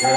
Jai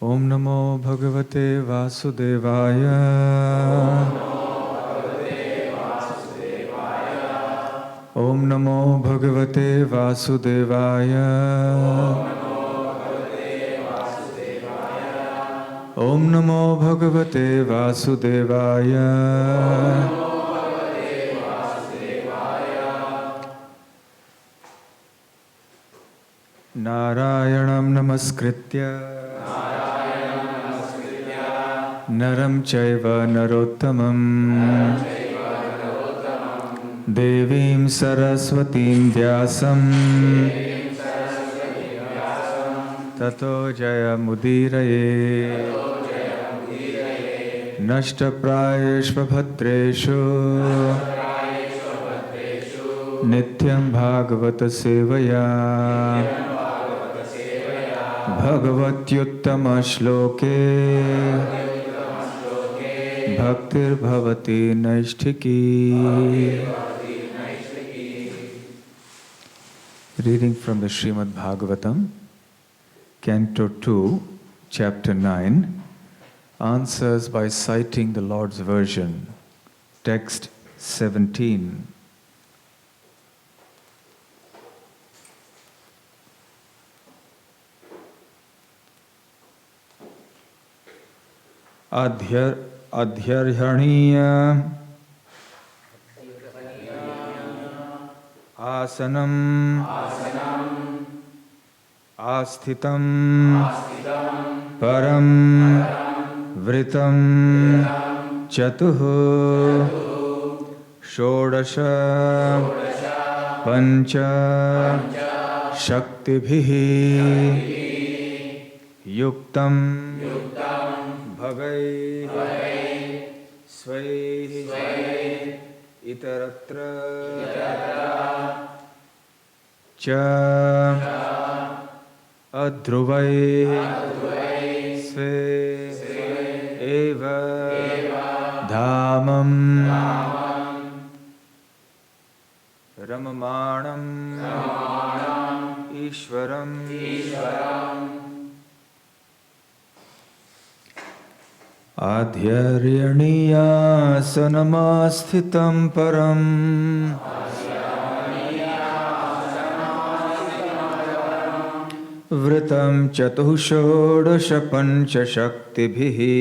Om Namo Bhagavate Vasudevaya. Om Namo Bhagavate Vasudevaya. Om Namo Bhagavate Vasudevaya. Narayanam Namaskritya Naram Chaiva Narottamam Devim Saraswatim Vyasam Tato Jaya Mudiraye Nashta Prayeshva Bhatreshu Nityam Bhagavata Sevaya Bhagavatyuttama Shloke Bhaktir Bhavati Naishtiki. Reading from the Srimad Bhagavatam, Canto 2, Chapter 9, Answers by citing the Lord's version. Text 17. Adhyarhaniya Asanam Asthitam Param Vritam Chatuh Shodasha Pancha Shaktibhihi Yuktam Bhagai Svai Itaratra cha adhruvai sve eva dhamam ramamanam ishvaram adhyaryaniyasanamassthitam param vritam chatushordasha pancha shaktibhihi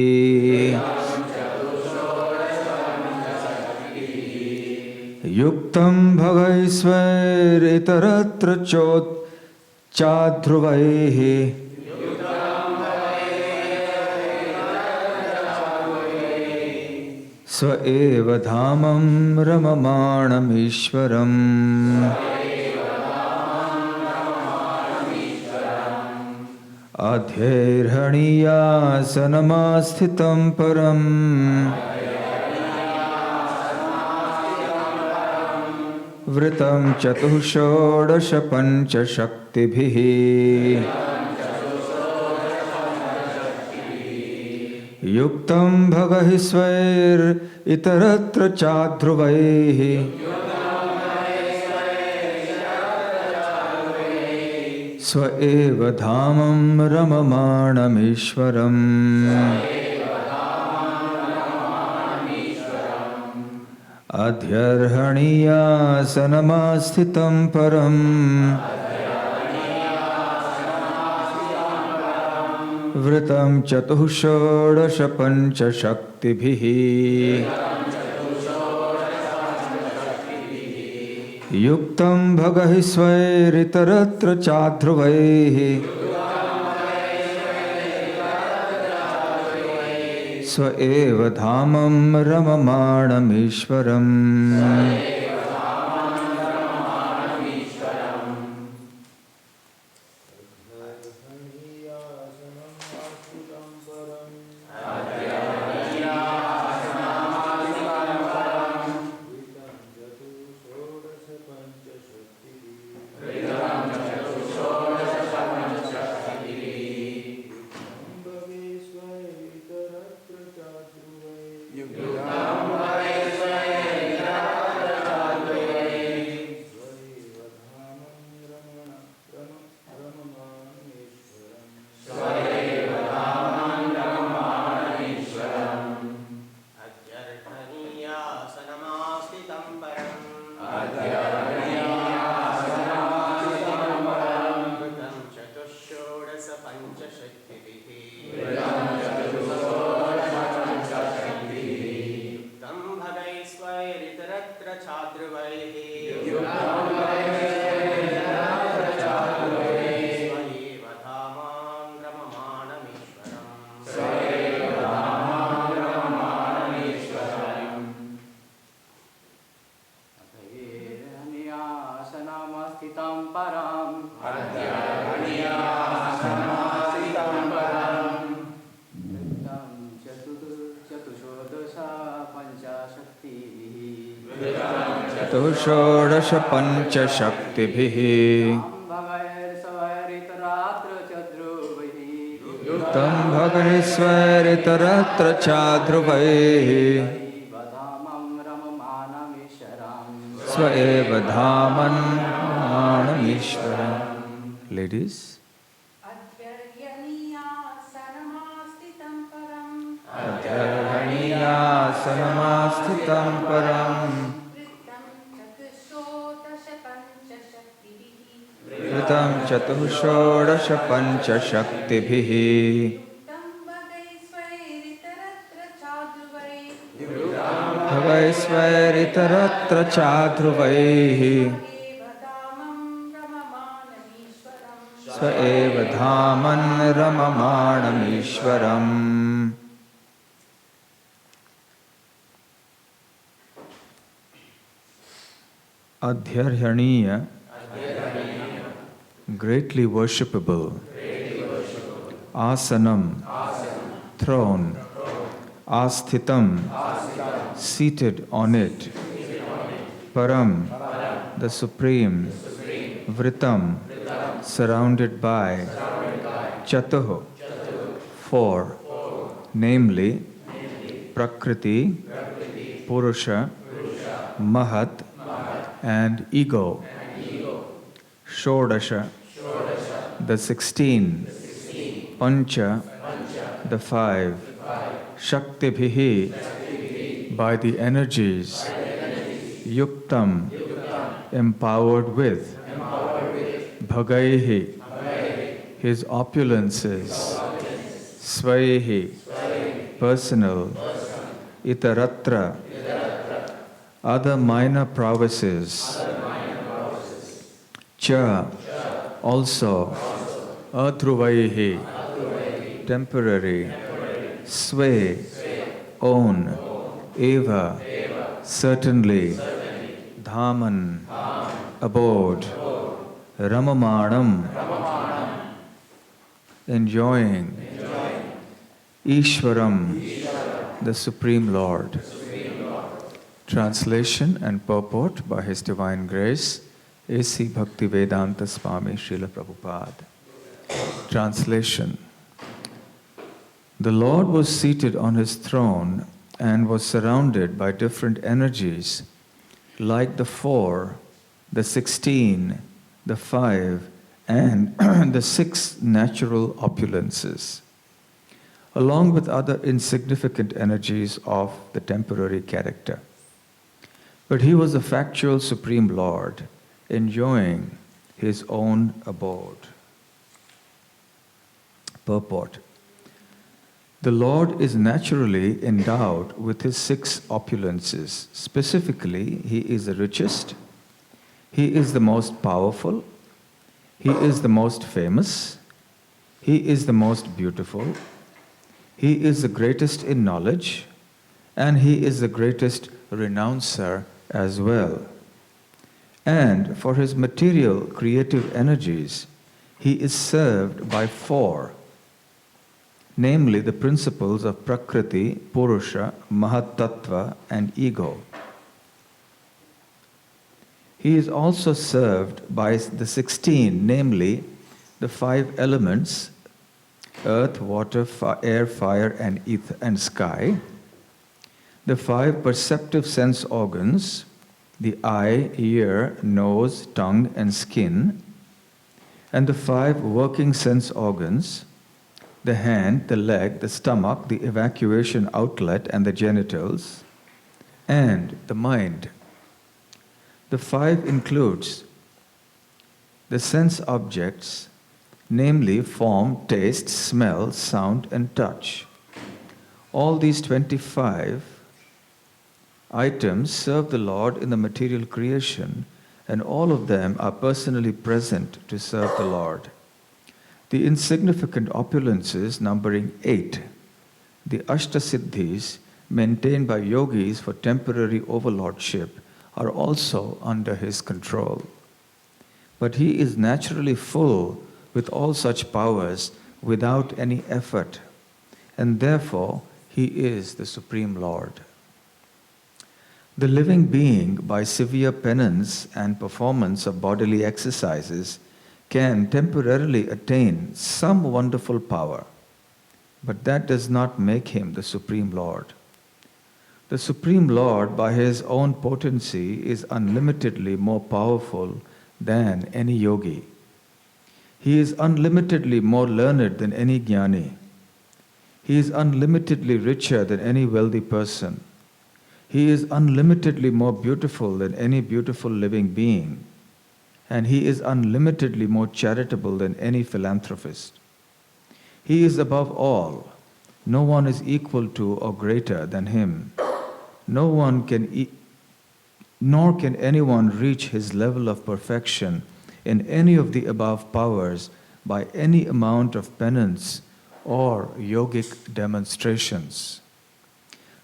yuktam bhagaisvairitaratra chadhruvaihi sva eva dhamam ramamanam ishvaram adhyaryaniyasanamassthitam param vritam chatushordasha pancha shaktibhihi yuktam bhagahisvair itaratra chadhruvaihi sva eva dhamam ramamanam ishvaram adhyaryaniyasanamassthitam param vritam chatushordasha pancha shaktibhihi yuktam bhagahisvairitaratra chadhruvaihi sva eva dhamam ramamanam ishvaram chatushordasha pancha shaktibhihi yuktam bhagaisvairitaratra chadhruvaihi sva eva dhamam ramamanam ishvaram. Ladies, adhyaryaniyasanamassthitam param vritam chatushordasha pancha shaktibhihi bhagaisvairitaratra chadhruvaihi sva eva dhamam ramamanam ishvaram. Adhyarhaniya, greatly worshipable. Asanam, throne. Asthitam, seated on it. Param, the supreme. Vritam, surrounded by Chatuh, four, namely Prakriti, Purusha, Mahat, and Ego. Shodasha, the 16, Pancha, the 5, Shaktibhihi, by the energies, Yuktam, empowered with, Bhagaihi, his opulences, Svaihi, personal, Itaratra, other minor prowesses, Cha, also, Atruvaihi, temporary, Sway, own, Eva, certainly, Dhaman, abode, Ramamanam, enjoying, Ishwaram, the Supreme Lord. Translation and purport by His Divine Grace, A.C. Bhaktivedanta Swami Srila Prabhupada. Translation. The Lord was seated on His throne and was surrounded by different energies, like the 4, the 16, the 5, and the 6 natural opulences, along with other insignificant energies of the temporary character. But He was the factual Supreme Lord, enjoying His own abode. Purport. The Lord is naturally endowed with His 6 opulences. Specifically, He is the richest, He is the most powerful, He is the most famous, He is the most beautiful, He is the greatest in knowledge, and He is the greatest renouncer as well. And for His material creative energies, He is served by 4, namely the principles of Prakriti, Purusha, Mahatattva, and Ego. He is also served by the 16, namely the 5 elements, earth, water, air, fire, and sky, the 5 perceptive sense organs, the eye, ear, nose, tongue, and skin, and the 5 working sense organs, the hand, the leg, the stomach, the evacuation outlet, and the genitals, and the mind. The 5 includes the sense objects, namely form, taste, smell, sound, and touch. All these 25 items serve the Lord in the material creation, and all of them are personally present to serve the Lord. The insignificant opulences, numbering 8, the Ashtasiddhis, maintained by yogis for temporary overlordship, are also under His control. But He is naturally full with all such powers without any effort, and therefore He is the Supreme Lord. The living being, by severe penance and performance of bodily exercises, can temporarily attain some wonderful power, but that does not make him the Supreme Lord. The Supreme Lord, by His own potency, is unlimitedly more powerful than any yogi. He is unlimitedly more learned than any jnani. He is unlimitedly richer than any wealthy person. He is unlimitedly more beautiful than any beautiful living being. And He is unlimitedly more charitable than any philanthropist. He is above all. No one is equal to or greater than Him. Nor can anyone reach His level of perfection in any of the above powers by any amount of penance or yogic demonstrations.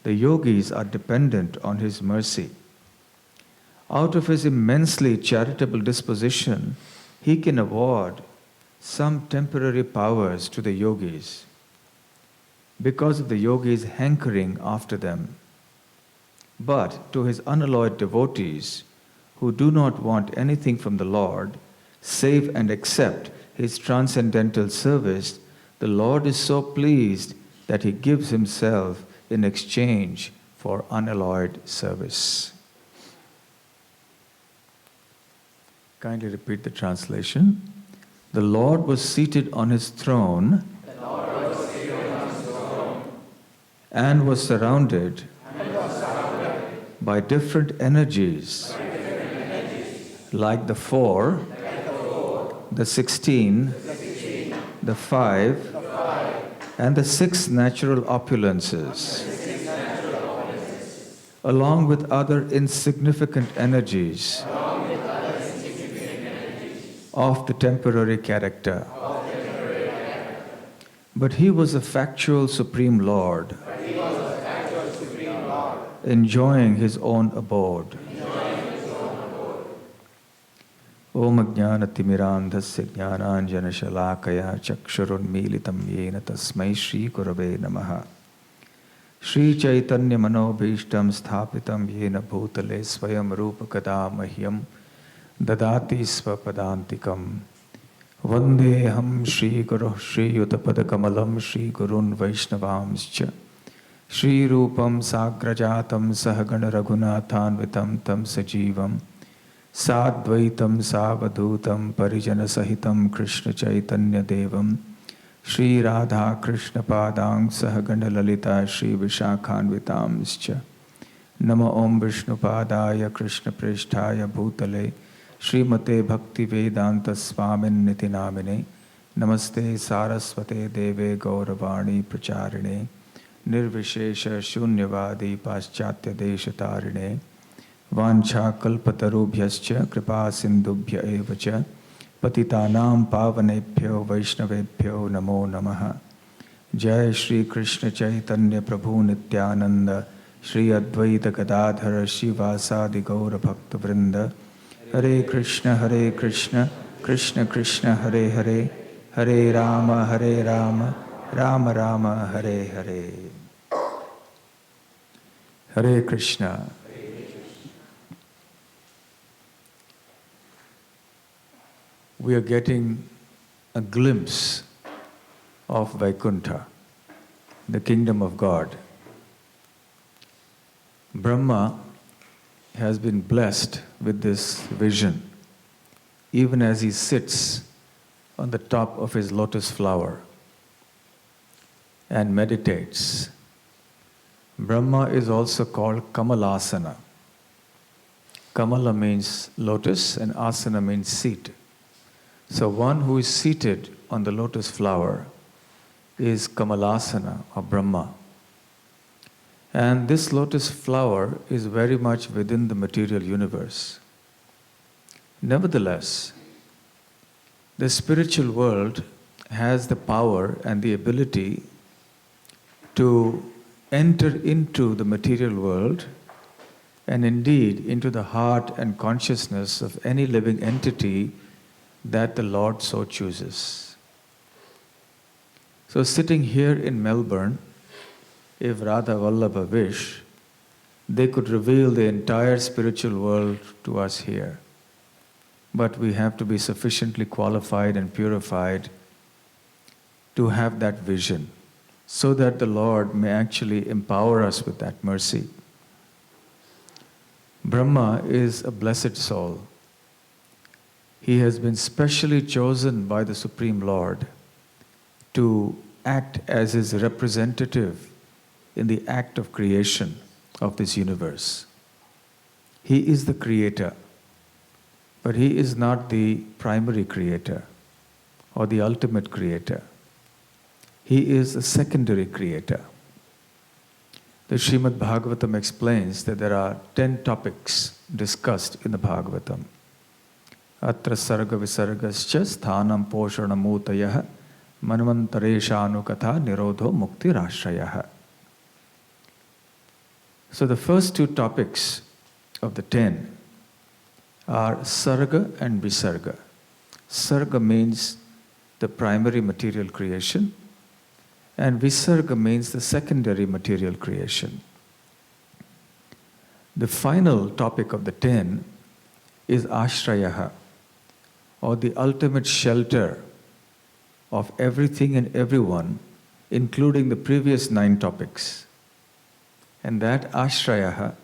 The yogis are dependent on His mercy. Out of His immensely charitable disposition, He can award some temporary powers to the yogis because of the yogis' hankering after them. But to His unalloyed devotees, who do not want anything from the Lord, save and accept his transcendental service, the Lord is so pleased that he gives himself in exchange for unalloyed service. Kindly repeat the translation. The Lord was seated on his throne and was surrounded by different energies, like the 4, the 16, the 5, and the 6 natural opulences, along with other insignificant energies of the temporary character. But he was a factual Supreme Lord, enjoying his own abode. Om Jnanatimmirandhasya Jnananjanashalakaya Chakshurunmilitam Yena Tasmai Shri Gurave Namaha. Shri Chaitanya Manobhishtam Sthapitam Yena Bhutale Swayam Rupakada Mahyam Dadati Svapadantikam. Vandeham Shri Guru Shri Yutapadakamalam Shri Gurun Vaishnavamscha Shri Rupam Sagrajatam Sahagana Raghunathanvitam Tam Sajivam Sadvaitam Savadhutam Parijana Sahitam Krishna Chaitanya Devam Shri Radha Krishna Padang Sahagana Lalita Shri Vishakhanvitamscha Nama Om Vishnu Padaya Krishna Prishtaya Bhutale Srimate Bhaktivedanta Swamin Niti Namine Namaste Saraswate Deve Gauravani Pracharine Nirvishesha Shunyavadi Paschatya Deshatarine Vancha Kalpatarubhyascha Kripa Sindubhya Evacha Patitanam Pavanebhyo Vaishnavebhyo Namo Namaha. Jai Shri Krishna Chaitanya Prabhu Nityananda Shri Advaita Gadadhara Shivasadi Gaura Bhakta Vrinda. Hare Krishna, Krishna Krishna, Hare Hare, Hare Rama, Rama Rama, Hare Hare. Hare Krishna. We are getting a glimpse of Vaikuntha, the kingdom of God. Brahma has been blessed with this vision, even as he sits on the top of his lotus flower and meditates. Brahma is also called Kamalasana. Kamala means lotus and asana means seat. So one who is seated on the lotus flower is Kamalasana or Brahma. And this lotus flower is very much within the material universe. Nevertheless, the spiritual world has the power and the ability to enter into the material world and indeed into the heart and consciousness of any living entity that the Lord so chooses. So sitting here in Melbourne, if Radha Vallabha wish, they could reveal the entire spiritual world to us here. But we have to be sufficiently qualified and purified to have that vision, so that the Lord may actually empower us with that mercy. Brahma is a blessed soul. He has been specially chosen by the Supreme Lord to act as his representative in the act of creation of this universe. He is the creator, but he is not the primary creator or the ultimate creator. He is a secondary creator. The Srimad Bhagavatam explains that there are 10 topics discussed in the Bhagavatam. Atra sarga visargascha sthanam poshanamutayah manvantareshanu-katha nirodho muktirashrayah. So the first 2 topics of the 10 are sarga and visarga. Sarga means the primary material creation, and visarga means the secondary material creation. The final topic of the 10 is ashrayaha, or the ultimate shelter of everything and everyone, including the previous 9 topics. And that Ashrayaha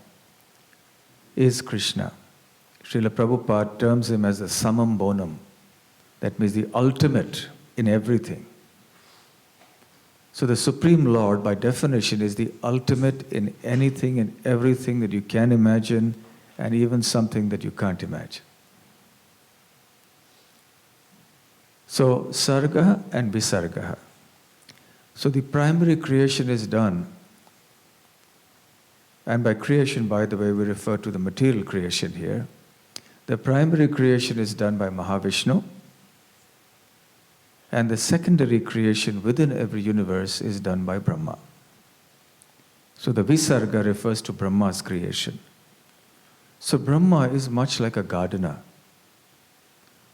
is Krishna. Srila Prabhupada terms him as the Samam Bonam. That means the ultimate in everything. So the Supreme Lord, by definition, is the ultimate in anything and everything that you can imagine, and even something that you can't imagine. So, Sarga and Visarga. So the primary creation is done, and by creation, by the way, we refer to the material creation here. The primary creation is done by Mahavishnu, and the secondary creation within every universe is done by Brahma. So the Visarga refers to Brahma's creation. So Brahma is much like a gardener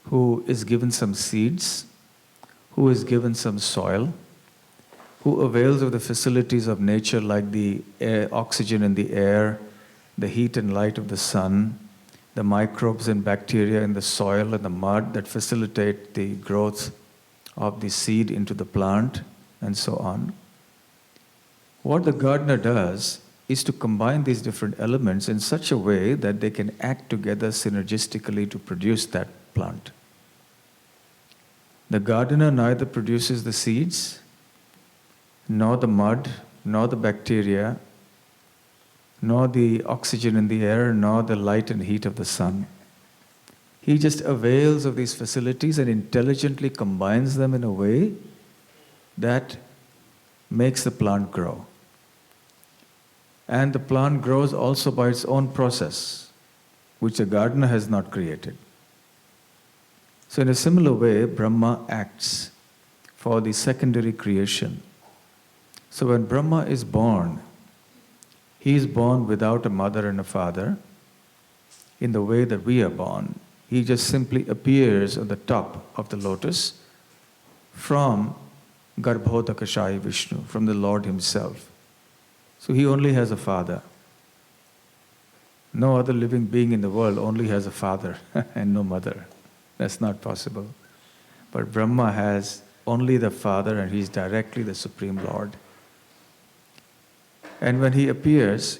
who is given some seeds, who is given some soil, who avails of the facilities of nature like the air, oxygen in the air, the heat and light of the sun, the microbes and bacteria in the soil and the mud that facilitate the growth of the seed into the plant, and so on. What the gardener does is to combine these different elements in such a way that they can act together synergistically to produce that plant. The gardener neither produces the seeds, nor the mud, nor the bacteria, nor the oxygen in the air, nor the light and heat of the sun. He just avails of these facilities and intelligently combines them in a way that makes the plant grow. And the plant grows also by its own process, which the gardener has not created. So in a similar way, Brahma acts for the secondary creation. So when Brahma is born, he is born without a mother and a father in the way that we are born. He just simply appears on the top of the lotus from Garbhodakashaya Vishnu, from the Lord himself. So he only has a father. No other living being in the world only has a father and no mother. That's not possible. But Brahma has only the father, and he's directly the Supreme Lord. And when he appears,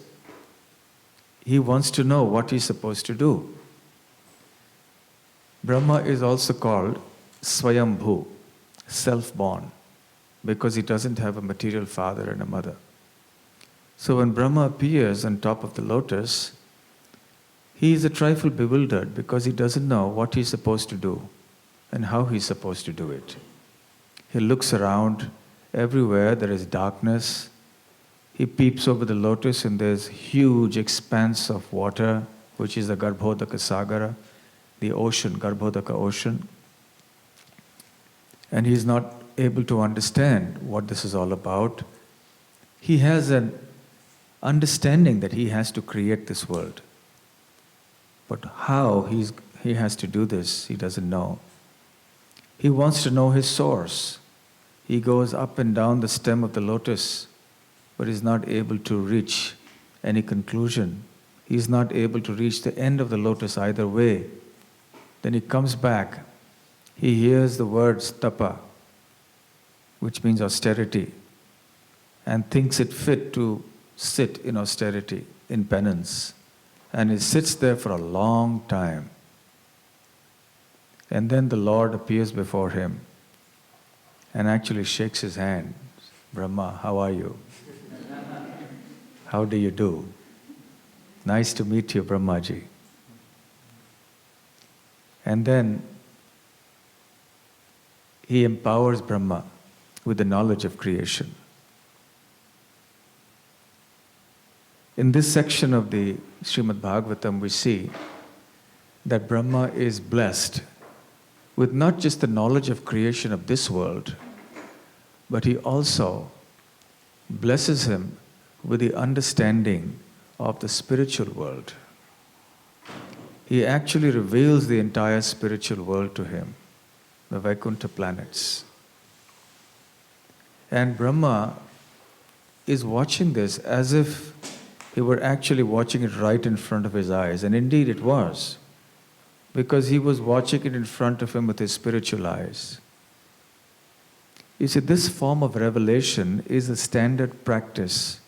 he wants to know what he's supposed to do. Brahma is also called Swayambhu, self-born, because he doesn't have a material father and a mother. So when Brahma appears on top of the lotus, he is a trifle bewildered because he doesn't know what he's supposed to do and how he's supposed to do it. He looks around. Everywhere there is darkness. He peeps over the lotus and there's huge expanse of water, which is the Garbhodaka Sagara, the ocean, Garbhodaka ocean. And he's not able to understand what this is all about. He has an understanding that he has to create this world. But how he has to do this, he doesn't know. He wants to know his source. He goes up and down the stem of the lotus, but is not able to reach any conclusion. He is not able to reach the end of the lotus either way. Then he comes back. He hears the words tapa, which means austerity, and thinks it fit to sit in austerity, in penance. And he sits there for a long time. And then the Lord appears before him and actually shakes his hand. Brahma, how are you? How do you do? Nice to meet you, Brahmaji. And then he empowers Brahma with the knowledge of creation. In this section of the Srimad Bhagavatam, we see that Brahma is blessed with not just the knowledge of creation of this world, but he also blesses him with the understanding of the spiritual world. He actually reveals the entire spiritual world to him, the Vaikuntha planets. And Brahma is watching this as if he were actually watching it right in front of his eyes, and indeed it was. because he was watching it in front of him with his spiritual eyes. You see, this form of revelation is a standard practice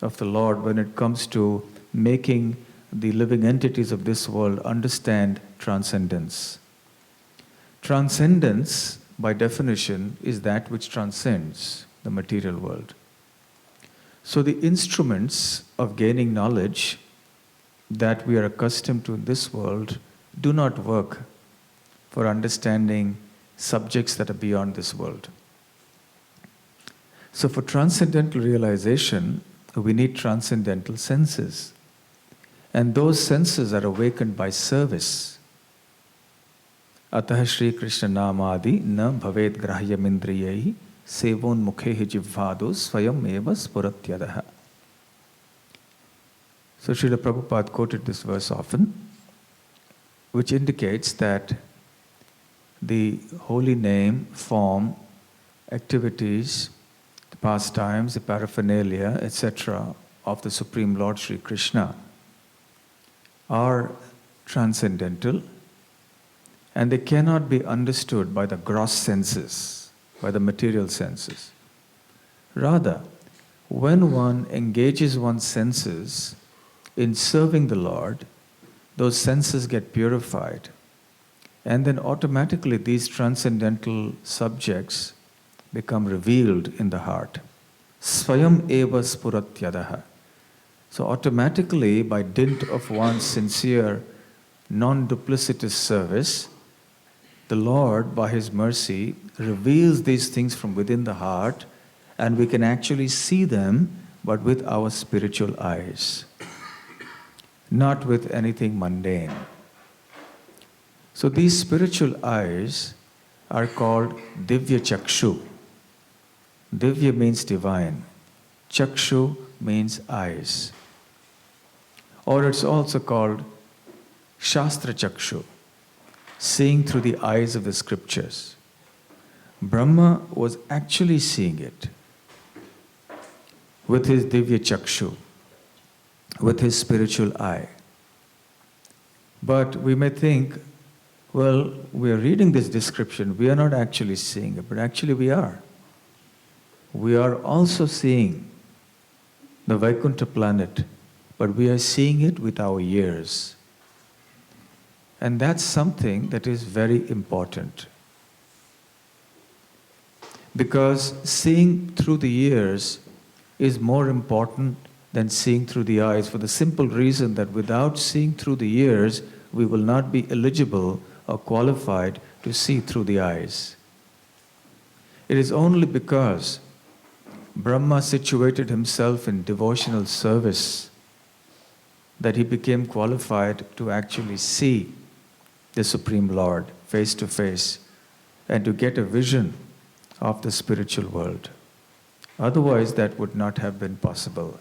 of the Lord when it comes to making the living entities of this world understand transcendence. Transcendence, by definition, is that which transcends the material world. So the instruments of gaining knowledge that we are accustomed to in this world do not work for understanding subjects that are beyond this world. So for transcendental realization, we need transcendental senses. And those senses are awakened by service. Atah Shri Krishna Namadi na bhaved grahyam indriyahi sevon mukhehi jivvado swayam eva spuratyadaha. So Srila Prabhupada quoted this verse often, which indicates that the holy name, form, activities, the pastimes, the paraphernalia, etc. of the Supreme Lord Sri Krishna are transcendental, and they cannot be understood by the gross senses, by the material senses. Rather, when one engages one's senses in serving the Lord, those senses get purified, and then automatically these transcendental subjects become revealed in the heart. Swayam eva spuratyadaha. So automatically, by dint of one's sincere, non-duplicitous service, the Lord, by His mercy, reveals these things from within the heart, and we can actually see them, but with our spiritual eyes, not with anything mundane. So these spiritual eyes are called Divya Chakshu. Divya means divine. Chakshu means eyes. Or it's also called Shastra Chakshu, seeing through the eyes of the scriptures. Brahma was actually seeing it with his Divya Chakshu, with his spiritual eye. But we may think, well, we are reading this description, we are not actually seeing it, but actually we are. We are also seeing the Vaikuntha planet, but we are seeing it with our ears. And that's something that is very important. Because seeing through the ears is more important than seeing through the eyes, for the simple reason that without seeing through the ears, we will not be eligible or qualified to see through the eyes. It is only because Brahma situated himself in devotional service that he became qualified to actually see the Supreme Lord face to face and to get a vision of the spiritual world. Otherwise, that would not have been possible.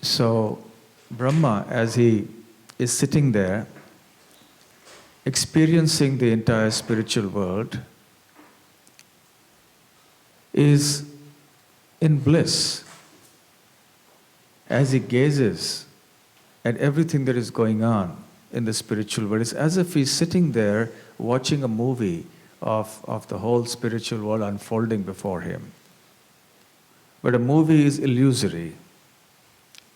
So, Brahma, as he is sitting there, experiencing the entire spiritual world, is in bliss as he gazes at everything that is going on in the spiritual world. It's as if he's sitting there watching a movie of the whole spiritual world unfolding before him. But a movie is illusory.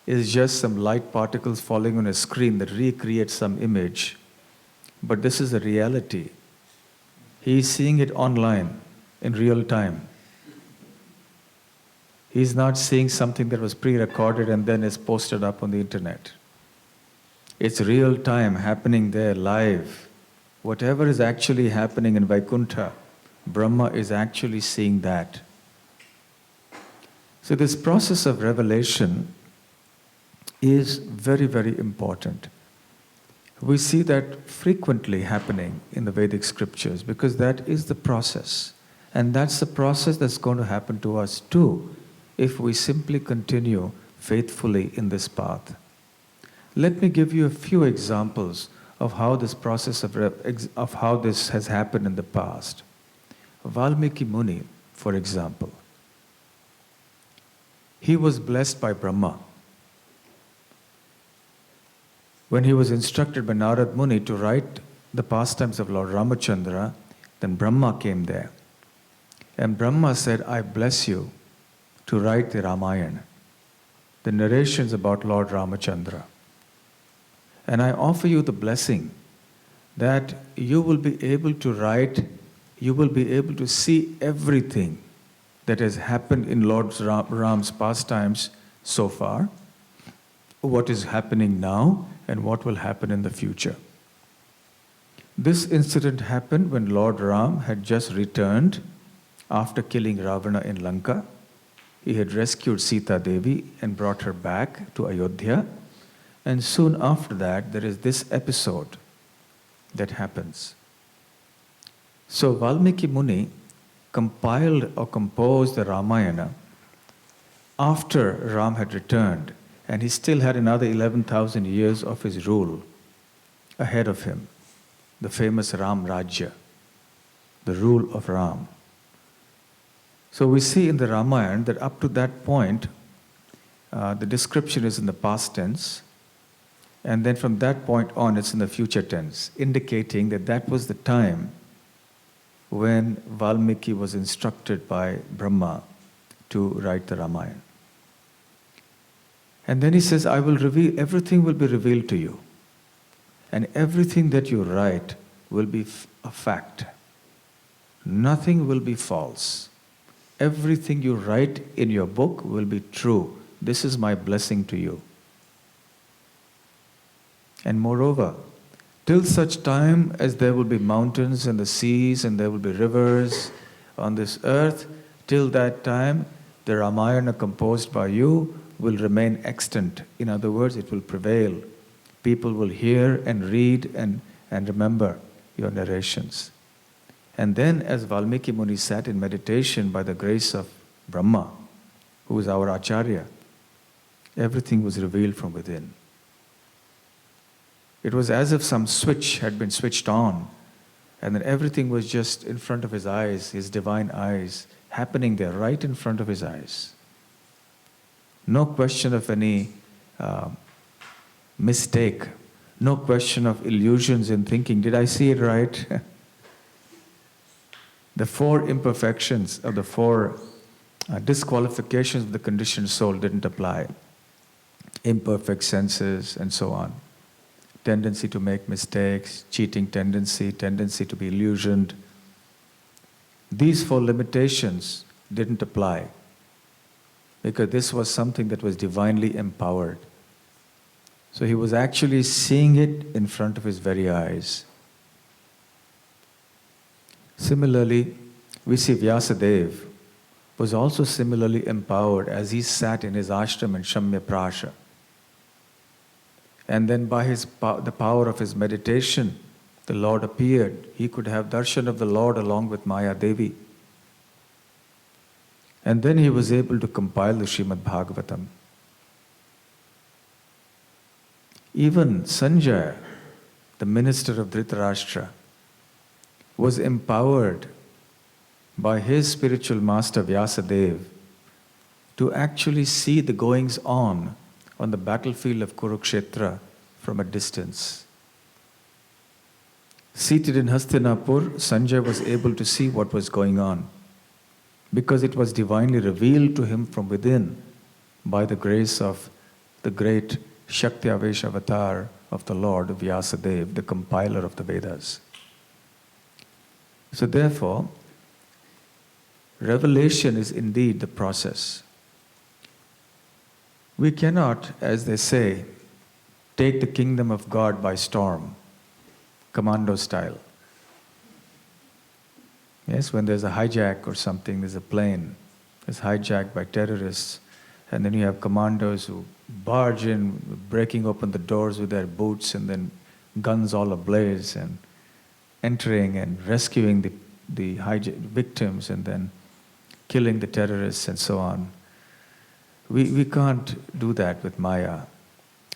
It's just some light particles falling on a screen that recreates some image. But this is the reality. He is seeing it online, in real time. He's not seeing something that was pre-recorded and then is posted up on the internet. It's real time, happening there, live. Whatever is actually happening in Vaikuntha, Brahma is actually seeing that. So this process of revelation is very, very important. We see that frequently happening in the Vedic scriptures because that is the process. And that's the process that's going to happen to us too if we simply continue faithfully in this path. Let me give you a few examples of how this process of how this has happened in the past. Valmiki Muni, for example, he was blessed by Brahma When he was instructed by Narad Muni to write the pastimes of Lord Ramachandra, then Brahma came there. And Brahma said, I bless you to write the Ramayana, the narrations about Lord Ramachandra. And I offer you the blessing that you will be able to write, you will be able to see everything that has happened in Lord Ram's pastimes so far, what is happening now, and what will happen in the future. This incident happened when Lord Ram had just returned after killing Ravana in Lanka. He had rescued Sita Devi and brought her back to Ayodhya. And soon after that, there is this episode that happens. So Valmiki Muni compiled or composed the Ramayana after Ram had returned, and he still had another 11,000 years of his rule ahead of him, the famous Ram Rajya, the rule of Ram. So we see in the Ramayana that up to that point, the description is in the past tense, and then from that point on it's in the future tense, indicating that that was the time when Valmiki was instructed by Brahma to write the Ramayana. And then he says, I will reveal, everything will be revealed to you. And everything that you write will be a fact. Nothing will be false. Everything you write in your book will be true. This is my blessing to you. And moreover, till such time as there will be mountains and the seas and there will be rivers on this earth, till that time, the Ramayana composed by you will remain extant. In other words, it will prevail. People will hear and read and remember your narrations. And then as Valmiki Muni sat in meditation by the grace of Brahma, who is our Acharya, everything was revealed from within. It was as if some switch had been switched on, and then everything was just in front of his eyes, his divine eyes, happening there right in front of his eyes. No question of any mistake, no question of illusions in thinking, did I see it right? The four imperfections of the four disqualifications of the conditioned soul didn't apply. Imperfect senses and so on. Tendency to make mistakes, cheating tendency, tendency to be illusioned. These four limitations didn't apply because this was something that was divinely empowered. So he was actually seeing it in front of his very eyes. Similarly, we see Vyasadeva was also similarly empowered as he sat in his ashram in Shamya Prasha. And then by the power of his meditation, the Lord appeared. He could have darshan of the Lord along with Maya Devi. And then he was able to compile the Srimad Bhagavatam. Even Sanjaya, the minister of Dhritarashtra, was empowered by his spiritual master Vyasadeva to actually see the goings on the battlefield of Kurukshetra from a distance. Seated in Hastinapur, Sanjay was able to see what was going on because it was divinely revealed to him from within by the grace of the great Shakti Avesh avatar of the Lord, Vyasadeva, the compiler of the Vedas. So therefore, revelation is indeed the process. We cannot, as they say, take the kingdom of God by storm, commando style. Yes, when there's a hijack or something, there's a plane that's hijacked by terrorists, and then you have commandos who barge in, breaking open the doors with their boots, and then guns all ablaze, and entering and rescuing the victims, and then killing the terrorists and so on. We can't do that with Maya.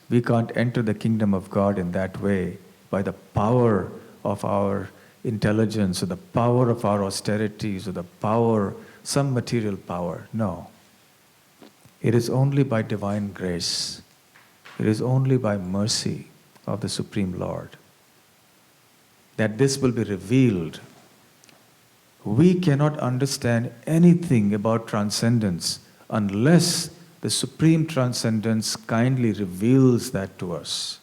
We can't enter the kingdom of God in that way by the power of our intelligence or the power of our austerities or the power, some material power. No. It is only by divine grace. It is only by mercy, of the Supreme Lord. That this will be revealed. We cannot understand anything about transcendence unless the Supreme Transcendence kindly reveals that to us.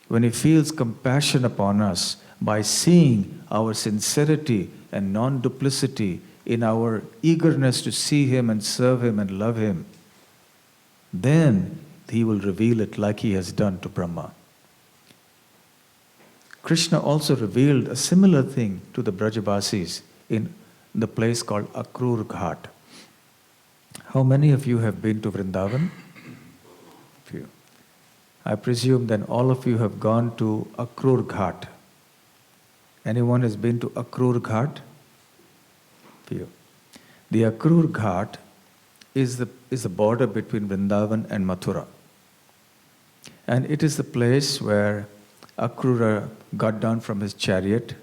When He feels compassion upon us by seeing our sincerity and non-duplicity in our eagerness to see Him and serve Him and love Him, then He will reveal it like He has done to Brahma. Krishna also revealed a similar thing to the Brajavasis in the place called Akrur Ghat. How many of you have been to Vrindavan? Few. I presume then all of you have gone to Akrur Ghat. Anyone has been to Akrur Ghat? Few. The Akrur Ghat is the border between Vrindavan and Mathura. And it is the place where Akrura got down from his chariot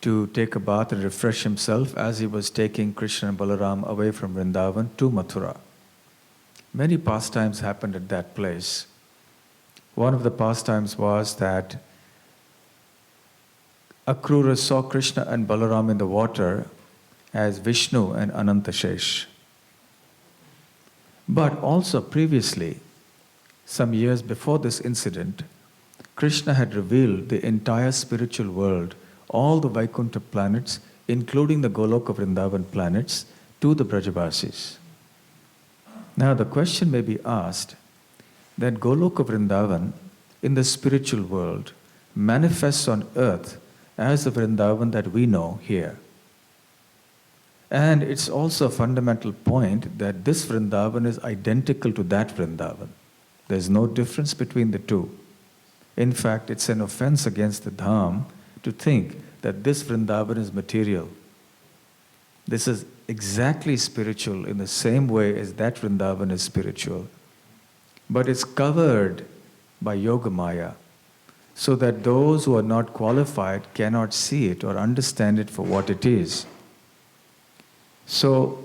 to take a bath and refresh himself as he was taking Krishna and Balaram away from Vrindavan to Mathura. Many pastimes happened at that place. One of the pastimes was that Akrura saw Krishna and Balaram in the water as Vishnu and Anantashesh. But also previously, some years before this incident, Krishna had revealed the entire spiritual world, all the Vaikuntha planets, including the Goloka Vrindavan planets, to the Brajavasis. Now the question may be asked that Goloka Vrindavan in the spiritual world manifests on earth as the Vrindavan that we know here. And it's also a fundamental point that this Vrindavan is identical to that Vrindavan. There's no difference between the two. In fact, it's an offense against the Dham to think that this Vrindavan is material. This is exactly spiritual in the same way as that Vrindavan is spiritual. But it's covered by Yoga Maya, so that those who are not qualified cannot see it or understand it for what it is. So,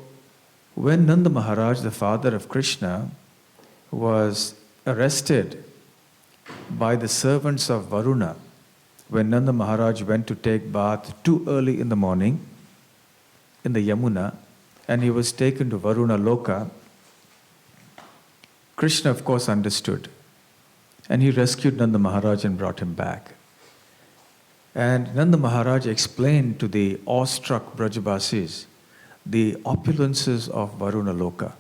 when Nanda Maharaj, the father of Krishna, was arrested by the servants of Varuna, when Nanda Maharaj went to take bath too early in the morning in the Yamuna, and he was taken to Varuna Loka, Krishna of course understood, and he rescued Nanda Maharaj and brought him back. And Nanda Maharaj explained to the awestruck Brajavasis the opulences of Varuna Loka,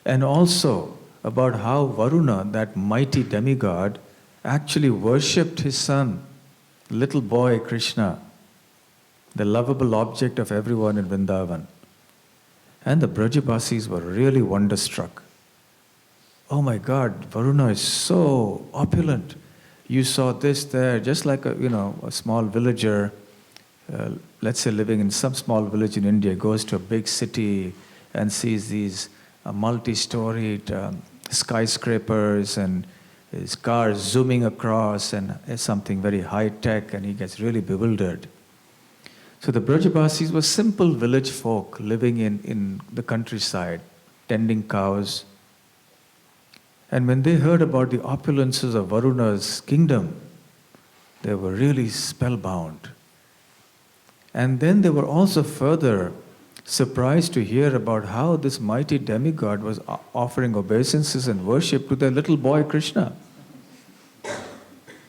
and also about how Varuna, that mighty demigod, actually worshipped his son, little boy Krishna, the lovable object of everyone in Vrindavan. And the Brajavasis were really wonderstruck. Oh my God, Varuna is so opulent. You saw this there, just like a small villager, let's say living in some small village in India, goes to a big city and sees these multi-storied skyscrapers and his cars zooming across and something very high-tech, and he gets really bewildered. So the Brajavasis were simple village folk living in the countryside, tending cows. And when they heard about the opulences of Varuna's kingdom, they were really spellbound. And then they were also further surprised to hear about how this mighty demigod was offering obeisances and worship to their little boy Krishna,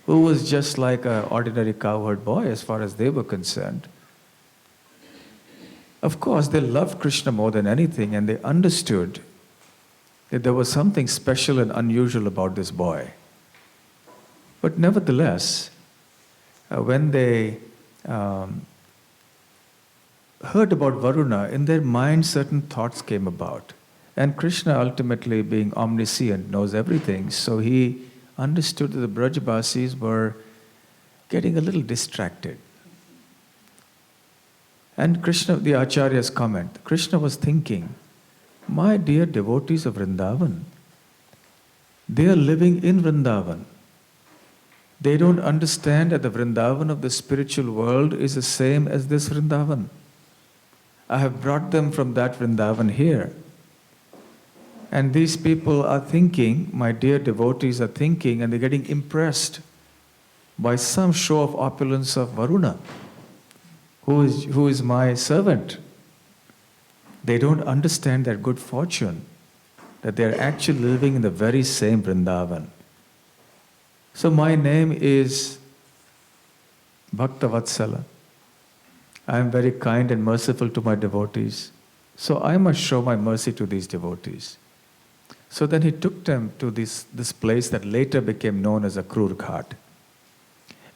who was just like an ordinary cowherd boy as far as they were concerned. Of course, they loved Krishna more than anything, and they understood that there was something special and unusual about this boy. But nevertheless, when they heard about Varuna, in their mind certain thoughts came about. And Krishna, ultimately being omniscient, knows everything, so he understood that the Brajavasis were getting a little distracted. And Krishna, the Acharya's comment, Krishna was thinking, my dear devotees of Vrindavan, they are living in Vrindavan. They don't understand that the Vrindavan of the spiritual world is the same as this Vrindavan. I have brought them from that Vrindavan here. And these people are thinking, my dear devotees are thinking, and they're getting impressed by some show of opulence of Varuna, who is my servant. They don't understand their good fortune, that they're actually living in the very same Vrindavan. So my name is Bhaktavatsala. I am very kind and merciful to my devotees. So I must show my mercy to these devotees. So then he took them to this place that later became known as Akrur Ghat.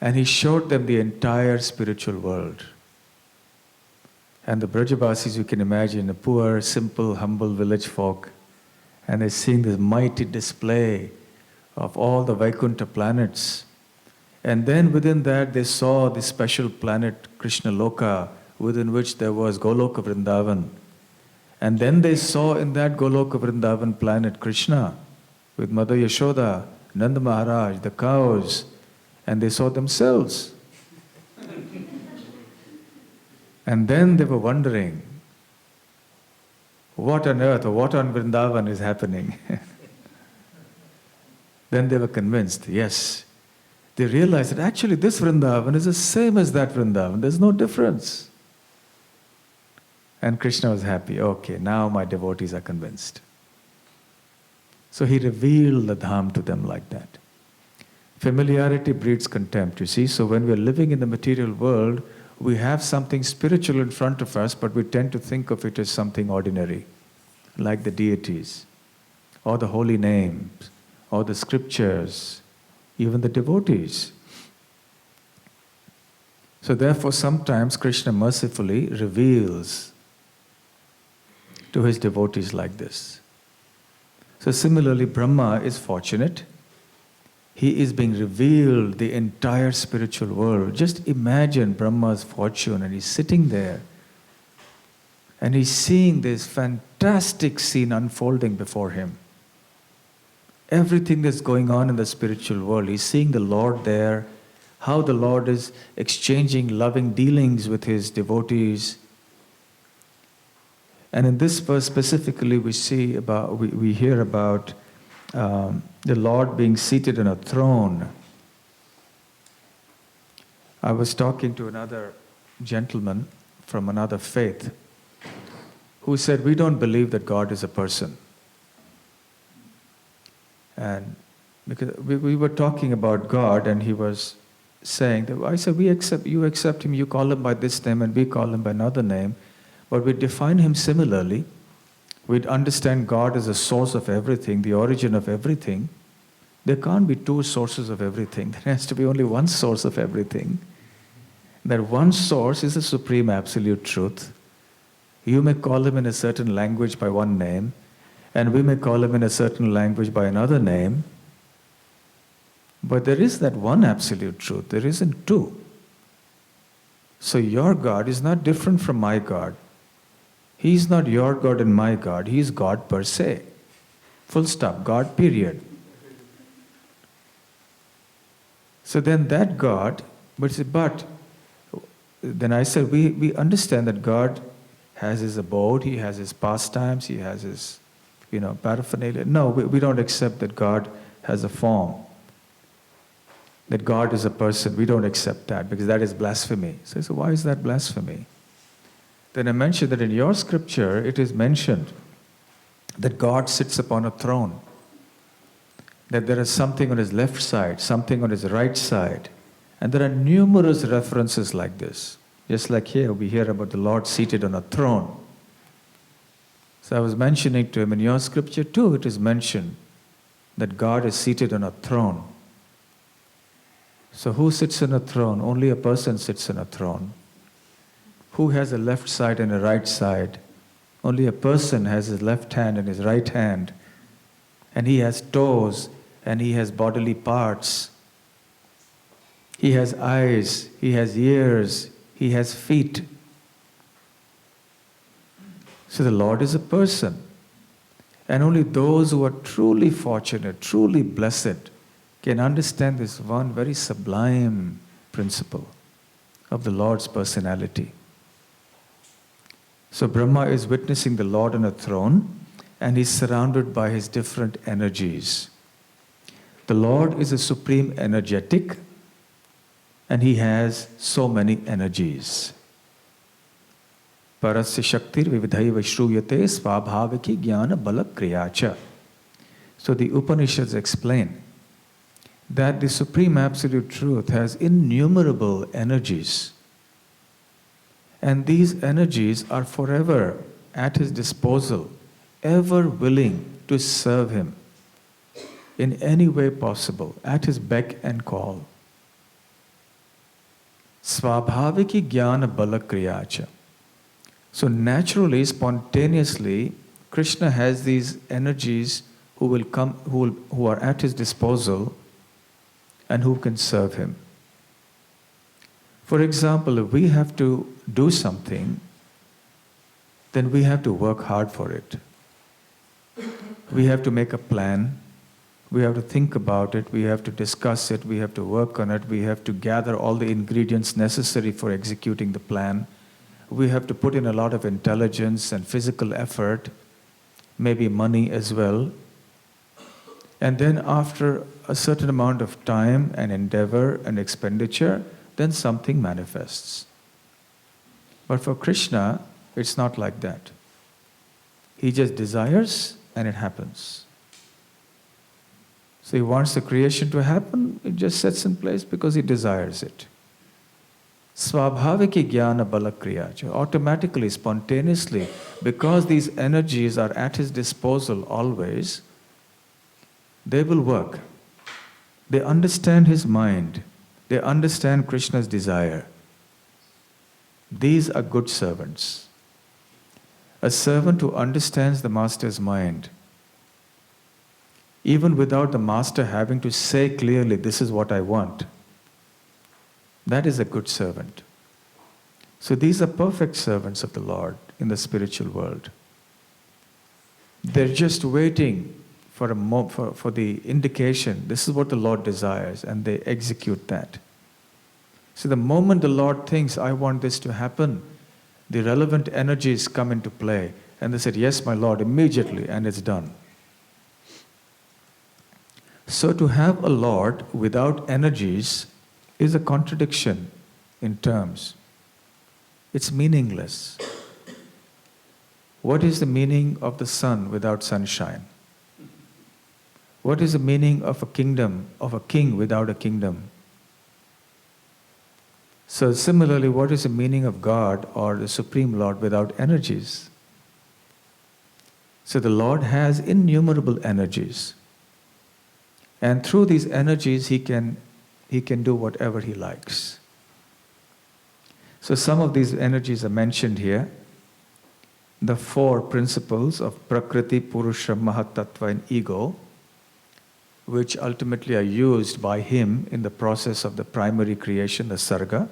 And he showed them the entire spiritual world. And the Brajavasis, you can imagine, the poor, simple, humble village folk, and they're seeing this mighty display of all the Vaikuntha planets. And then within that, they saw this special planet, Krishna Loka, within which there was Goloka Vrindavan. And then they saw in that Goloka Vrindavan planet Krishna, with Mother Yashoda, Nanda Maharaj, the cows, and they saw themselves. And then they were wondering, what on earth or what on Vrindavan is happening? Then they were convinced, yes. They realized that actually this Vrindavan is the same as that Vrindavan. There's no difference. And Krishna was happy. Okay, now my devotees are convinced. So he revealed the Dham to them like that. Familiarity breeds contempt, you see. So when we're living in the material world, we have something spiritual in front of us, but we tend to think of it as something ordinary, like the deities, or the holy names, or the scriptures, even the devotees. So therefore, sometimes Krishna mercifully reveals to his devotees like this. So similarly, Brahma is fortunate. He is being revealed the entire spiritual world. Just imagine Brahma's fortune, and he's sitting there and he's seeing this fantastic scene unfolding before him. Everything that's going on in the spiritual world, he's seeing the Lord there, how the Lord is exchanging loving dealings with his devotees. And in this verse specifically, we hear about the Lord being seated on a throne. I was talking to another gentleman from another faith who said, we don't believe that God is a person. And because we were talking about God, and he was saying that, I said, you accept him, you call him by this name, and we call him by another name, but we define him similarly. We'd understand God as a source of everything, the origin of everything. There can't be two sources of everything. There has to be only one source of everything. That one source is the supreme absolute truth. You may call him in a certain language by one name, and we may call him in a certain language by another name. But there is that one absolute truth. There isn't two. So your God is not different from my God. He's not your God and my God. He's God per se. Full stop. God, period. So then that God, but then I said, we understand that God has his abode, he has his pastimes, he has his, paraphernalia. No, we don't accept that God has a form, that God is a person. We don't accept that because that is blasphemy. So I said, why is that blasphemy? Then I mentioned that in your scripture, it is mentioned that God sits upon a throne, that there is something on his left side, something on his right side. And there are numerous references like this. Just like here, we hear about the Lord seated on a throne. So I was mentioning to him, in your scripture too, it is mentioned that God is seated on a throne. So who sits on a throne? Only a person sits on a throne. Who has a left side and a right side? Only a person has his left hand and his right hand. And he has toes and he has bodily parts. He has eyes, he has ears, he has feet. So the Lord is a person. And only those who are truly fortunate, truly blessed, can understand this one very sublime principle of the Lord's personality. So Brahma is witnessing the Lord on a throne, and he's surrounded by his different energies. The Lord is a supreme energetic, and he has so many energies. Parasya Shaktir Vividhaiva Shruyate Svabhaviki Jnana Bala Kriyacha. So the Upanishads explain that the Supreme Absolute Truth has innumerable energies. And these energies are forever at his disposal, ever willing to serve him in any way possible, at his beck and call. Svabhaviki Jnana Bala Kriyacha. So naturally, spontaneously, Krishna has these energies who will come, who are at his disposal and who can serve him. For example, if we have to do something, then we have to work hard for it. We have to make a plan. We have to think about it. We have to discuss it. We have to work on it. We have to gather all the ingredients necessary for executing the plan. We have to put in a lot of intelligence and physical effort, maybe money as well. And then after a certain amount of time and endeavor and expenditure, then something manifests. But for Krishna, it's not like that. He just desires and it happens. So he wants the creation to happen, it just sets in place because he desires it. Svabhaviki Jnana Bala Kriyacha. Automatically, spontaneously, because these energies are at his disposal always, they will work. They understand his mind. They understand Krishna's desire. These are good servants. A servant who understands the master's mind, even without the master having to say clearly, this is what I want, that is a good servant. So these are perfect servants of the Lord in the spiritual world. They're just waiting for the indication, this is what the Lord desires, and they execute that. So the moment the Lord thinks, I want this to happen, the relevant energies come into play, and they said, yes, my Lord, immediately, and it's done. So to have a Lord without energies is a contradiction in terms. It's meaningless. What is the meaning of the sun without sunshine? What is the meaning of a kingdom, of a king without a kingdom? So similarly, what is the meaning of God or the Supreme Lord without energies? So the Lord has innumerable energies. And through these energies, he can do whatever he likes. So some of these energies are mentioned here. The 4 principles of Prakriti, Purusha, Mahatattva and Ego, which ultimately are used by him in the process of the primary creation, the Sarga.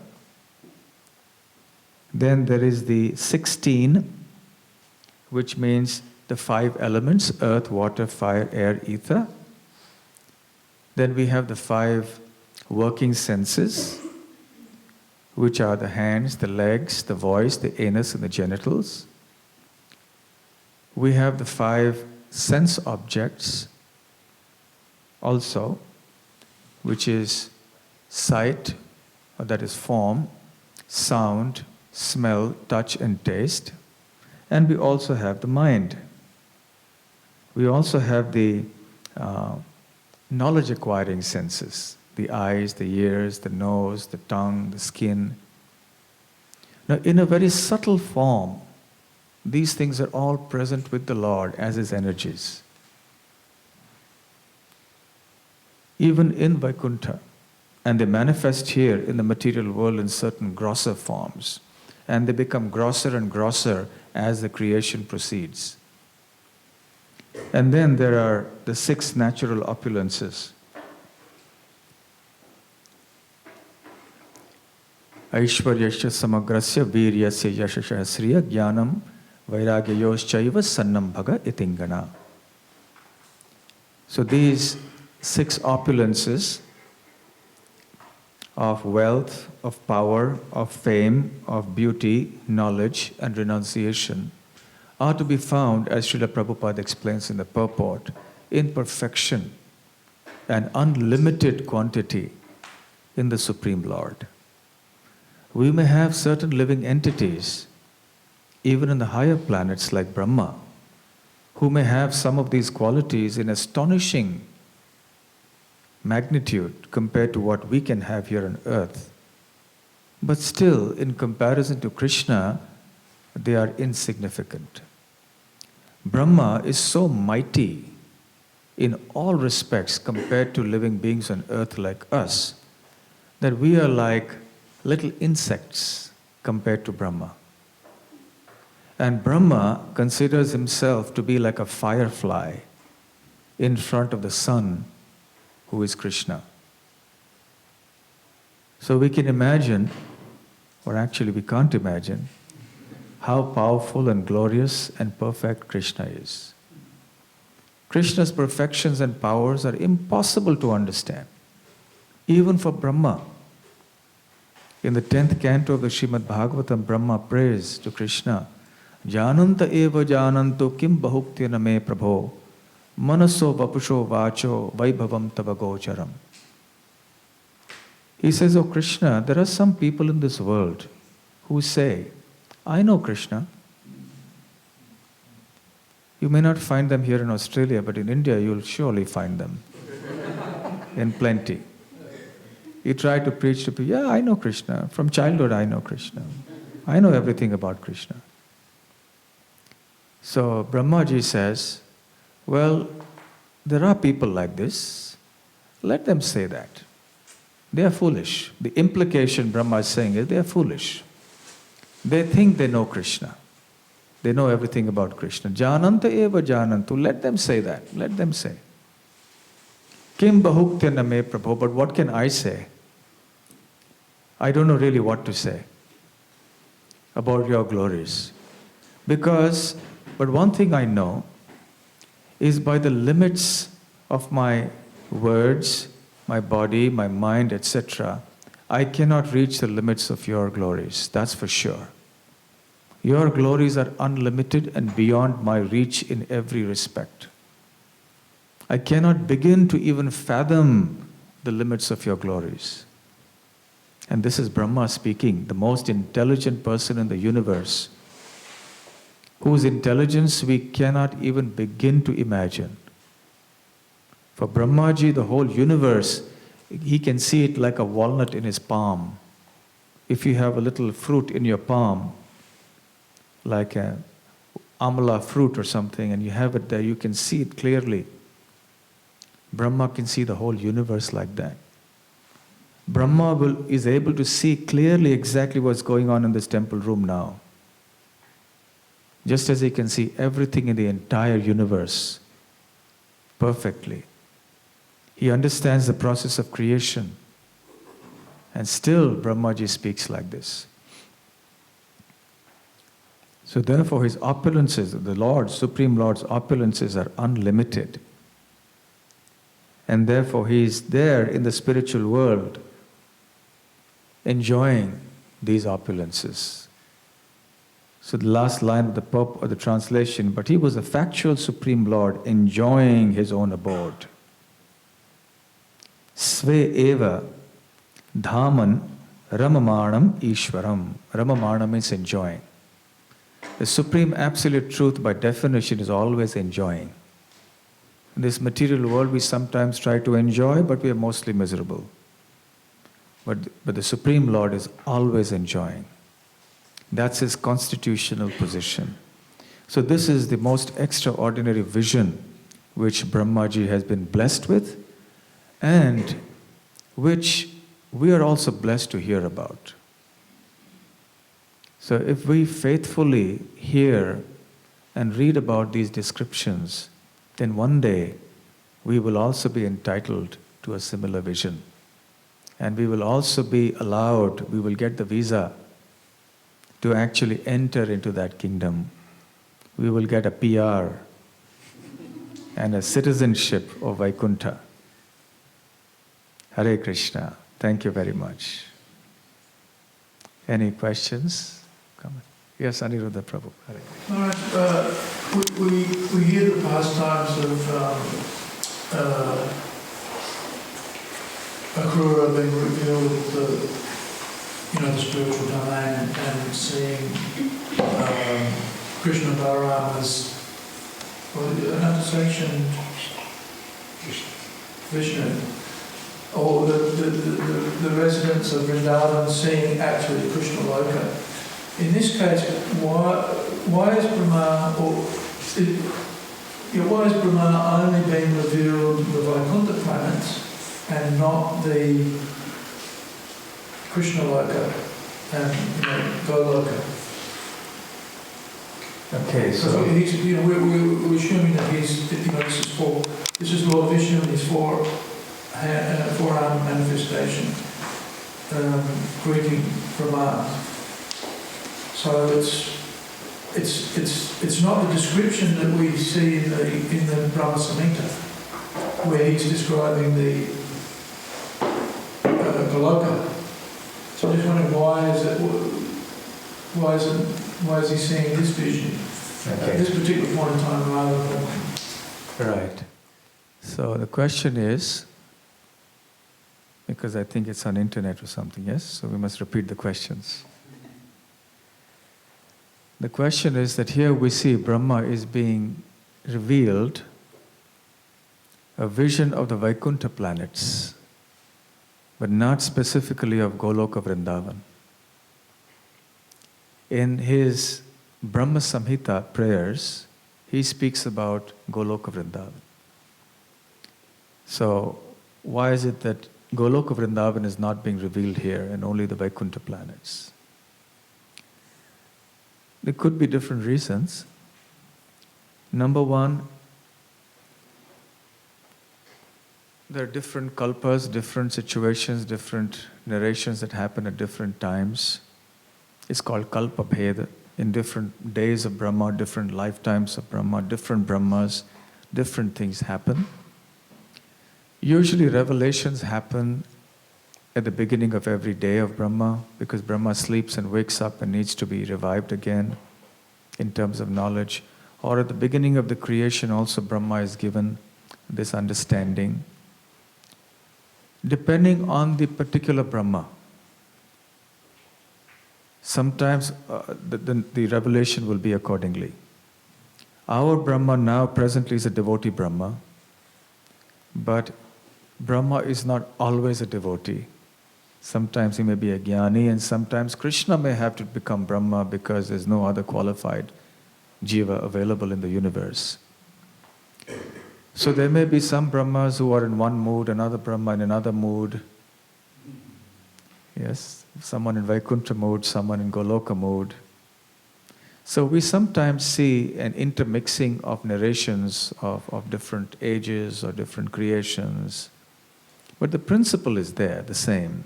Then there is the 16, which means the 5 elements, earth, water, fire, air, ether. Then we have the 5 working senses, which are the hands, the legs, the voice, the anus, and the genitals. We have the 5 sense objects also, which is sight, or that is form, sound, smell, touch, and taste. And we also have the mind. We also have the knowledge acquiring senses, the eyes, the ears, the nose, the tongue, the skin. Now, in a very subtle form, these things are all present with the Lord as his energies. Even in Vaikuntha, and they manifest here in the material world in certain grosser forms, and they become grosser and grosser as the creation proceeds. And then there are the 6 natural opulences. Aishwaryasya samagrasya viryasya yashasya sriya jnanam vairagyayoschaiva sannam bhaga itingana. So these 6 opulences of wealth, of power, of fame, of beauty, knowledge, and renunciation are to be found, as Srila Prabhupada explains in the purport, in perfection and unlimited quantity in the Supreme Lord. We may have certain living entities, even in the higher planets like Brahma, who may have some of these qualities in astonishing magnitude compared to what we can have here on earth. But still, in comparison to Krishna, they are insignificant. Brahma is so mighty in all respects compared to living beings on earth like us, that we are like little insects compared to Brahma. And Brahma considers himself to be like a firefly in front of the sun, who is Krishna. So we can imagine, or actually we can't imagine, how powerful and glorious and perfect Krishna is. Krishna's perfections and powers are impossible to understand, even for Brahma. In the 10th canto of the Srimad Bhagavatam, Brahma prays to Krishna, Jananta eva jananto kim bahuktyana me prabho, manaso vapusho vacho vaibhavam tava gocharam. He says, "Oh Krishna, there are some people in this world who say, I know Krishna." You may not find them here in Australia, but in India you'll surely find them in plenty. You try to preach to people, yeah, I know Krishna. From childhood I know Krishna. I know everything about Krishna. So Brahmaji says, well, there are people like this. Let them say that. They are foolish. The implication Brahma is saying is they are foolish. They think they know Krishna. They know everything about Krishna. Jananta eva janantu. Let them say that. Let them say. Kim bahuktyana me prabho. But what can I say? I don't know really what to say about your glories. But one thing I know is by the limits of my words, my body, my mind, etc., I cannot reach the limits of your glories. That's for sure. Your glories are unlimited and beyond my reach in every respect. I cannot begin to even fathom the limits of your glories. And this is Brahma speaking, the most intelligent person in the universe, whose intelligence we cannot even begin to imagine. For Brahmaji, the whole universe, he can see it like a walnut in his palm. If you have a little fruit in your palm, like an amla fruit or something, and you have it there, you can see it clearly. Brahma can see the whole universe like that. Brahma is able to see clearly exactly what's going on in this temple room now. Just as he can see everything in the entire universe perfectly. He understands the process of creation. And still Brahmaji speaks like this. So therefore his opulences, the Lord, Supreme Lord's opulences are unlimited. And therefore he is there in the spiritual world enjoying these opulences. So the last line of the translation, but he was a factual Supreme Lord enjoying his own abode. Sve eva dhaman ramamanam ishwaram. Ramamanam means enjoying. The Supreme Absolute Truth by definition is always enjoying. In this material world we sometimes try to enjoy, but we are mostly miserable. But the Supreme Lord is always enjoying. That's his constitutional position. So this is the most extraordinary vision which Brahmaji has been blessed with, and which we are also blessed to hear about. So if we faithfully hear and read about these descriptions, then one day we will also be entitled to a similar vision. And we will also be allowed, we will get the visa to actually enter into that kingdom. We will get a PR and a citizenship of Vaikuntha. Hare Krishna. Thank you very much. Any questions? Comment? Yes, Aniruddha Prabhu. Hare. Maharaj, we hear the pastimes of Akrura being revealed, the spiritual domain, and seeing Krishna Balaram as another section, Vishnu, or the residents of Vrindavan seeing actually Krishna Loka. In this case, why is Brahma, why is Brahma only being revealed the Vaikuntha planets and not the Krishna Loka and Goloka? Okay, so he's, we're assuming that he's, this is Lord Vishnu and his four-arm manifestation, greeting Brahma. So it's not the description that we see in the Rasamrita, where he's describing the Goloka. So I'm just wondering why is he seeing this vision at this particular point in time rather than... Right. So the question is, because I think it's on internet or something, yes? So we must repeat the questions. The question is that here we see Brahma is being revealed a vision of the Vaikuntha planets, but not specifically of Goloka Vrindavan. In his Brahma Samhita prayers, he speaks about Goloka Vrindavan. So why is it that Goloka Vrindavan is not being revealed here and only the Vaikuntha planets? There could be different reasons. Number one, there are different kalpas, different situations, different narrations that happen at different times. It's called kalpa bheda. In different days of Brahma, different lifetimes of Brahma, different Brahmas, different things happen. Usually revelations happen at the beginning of every day of Brahma, because Brahma sleeps and wakes up and needs to be revived again in terms of knowledge. Or at the beginning of the creation also Brahma is given this understanding. Depending on the particular Brahma, sometimes the revelation will be accordingly. Our Brahma now presently is a devotee Brahma, but Brahma is not always a devotee. Sometimes he may be a jnani, and sometimes Krishna may have to become Brahma because there's no other qualified jiva available in the universe. So there may be some Brahmas who are in one mood, another Brahma in another mood. Yes, someone in Vaikuntha mood, someone in Goloka mood. So we sometimes see an intermixing of narrations of different ages or different creations. But the principle is there, the same.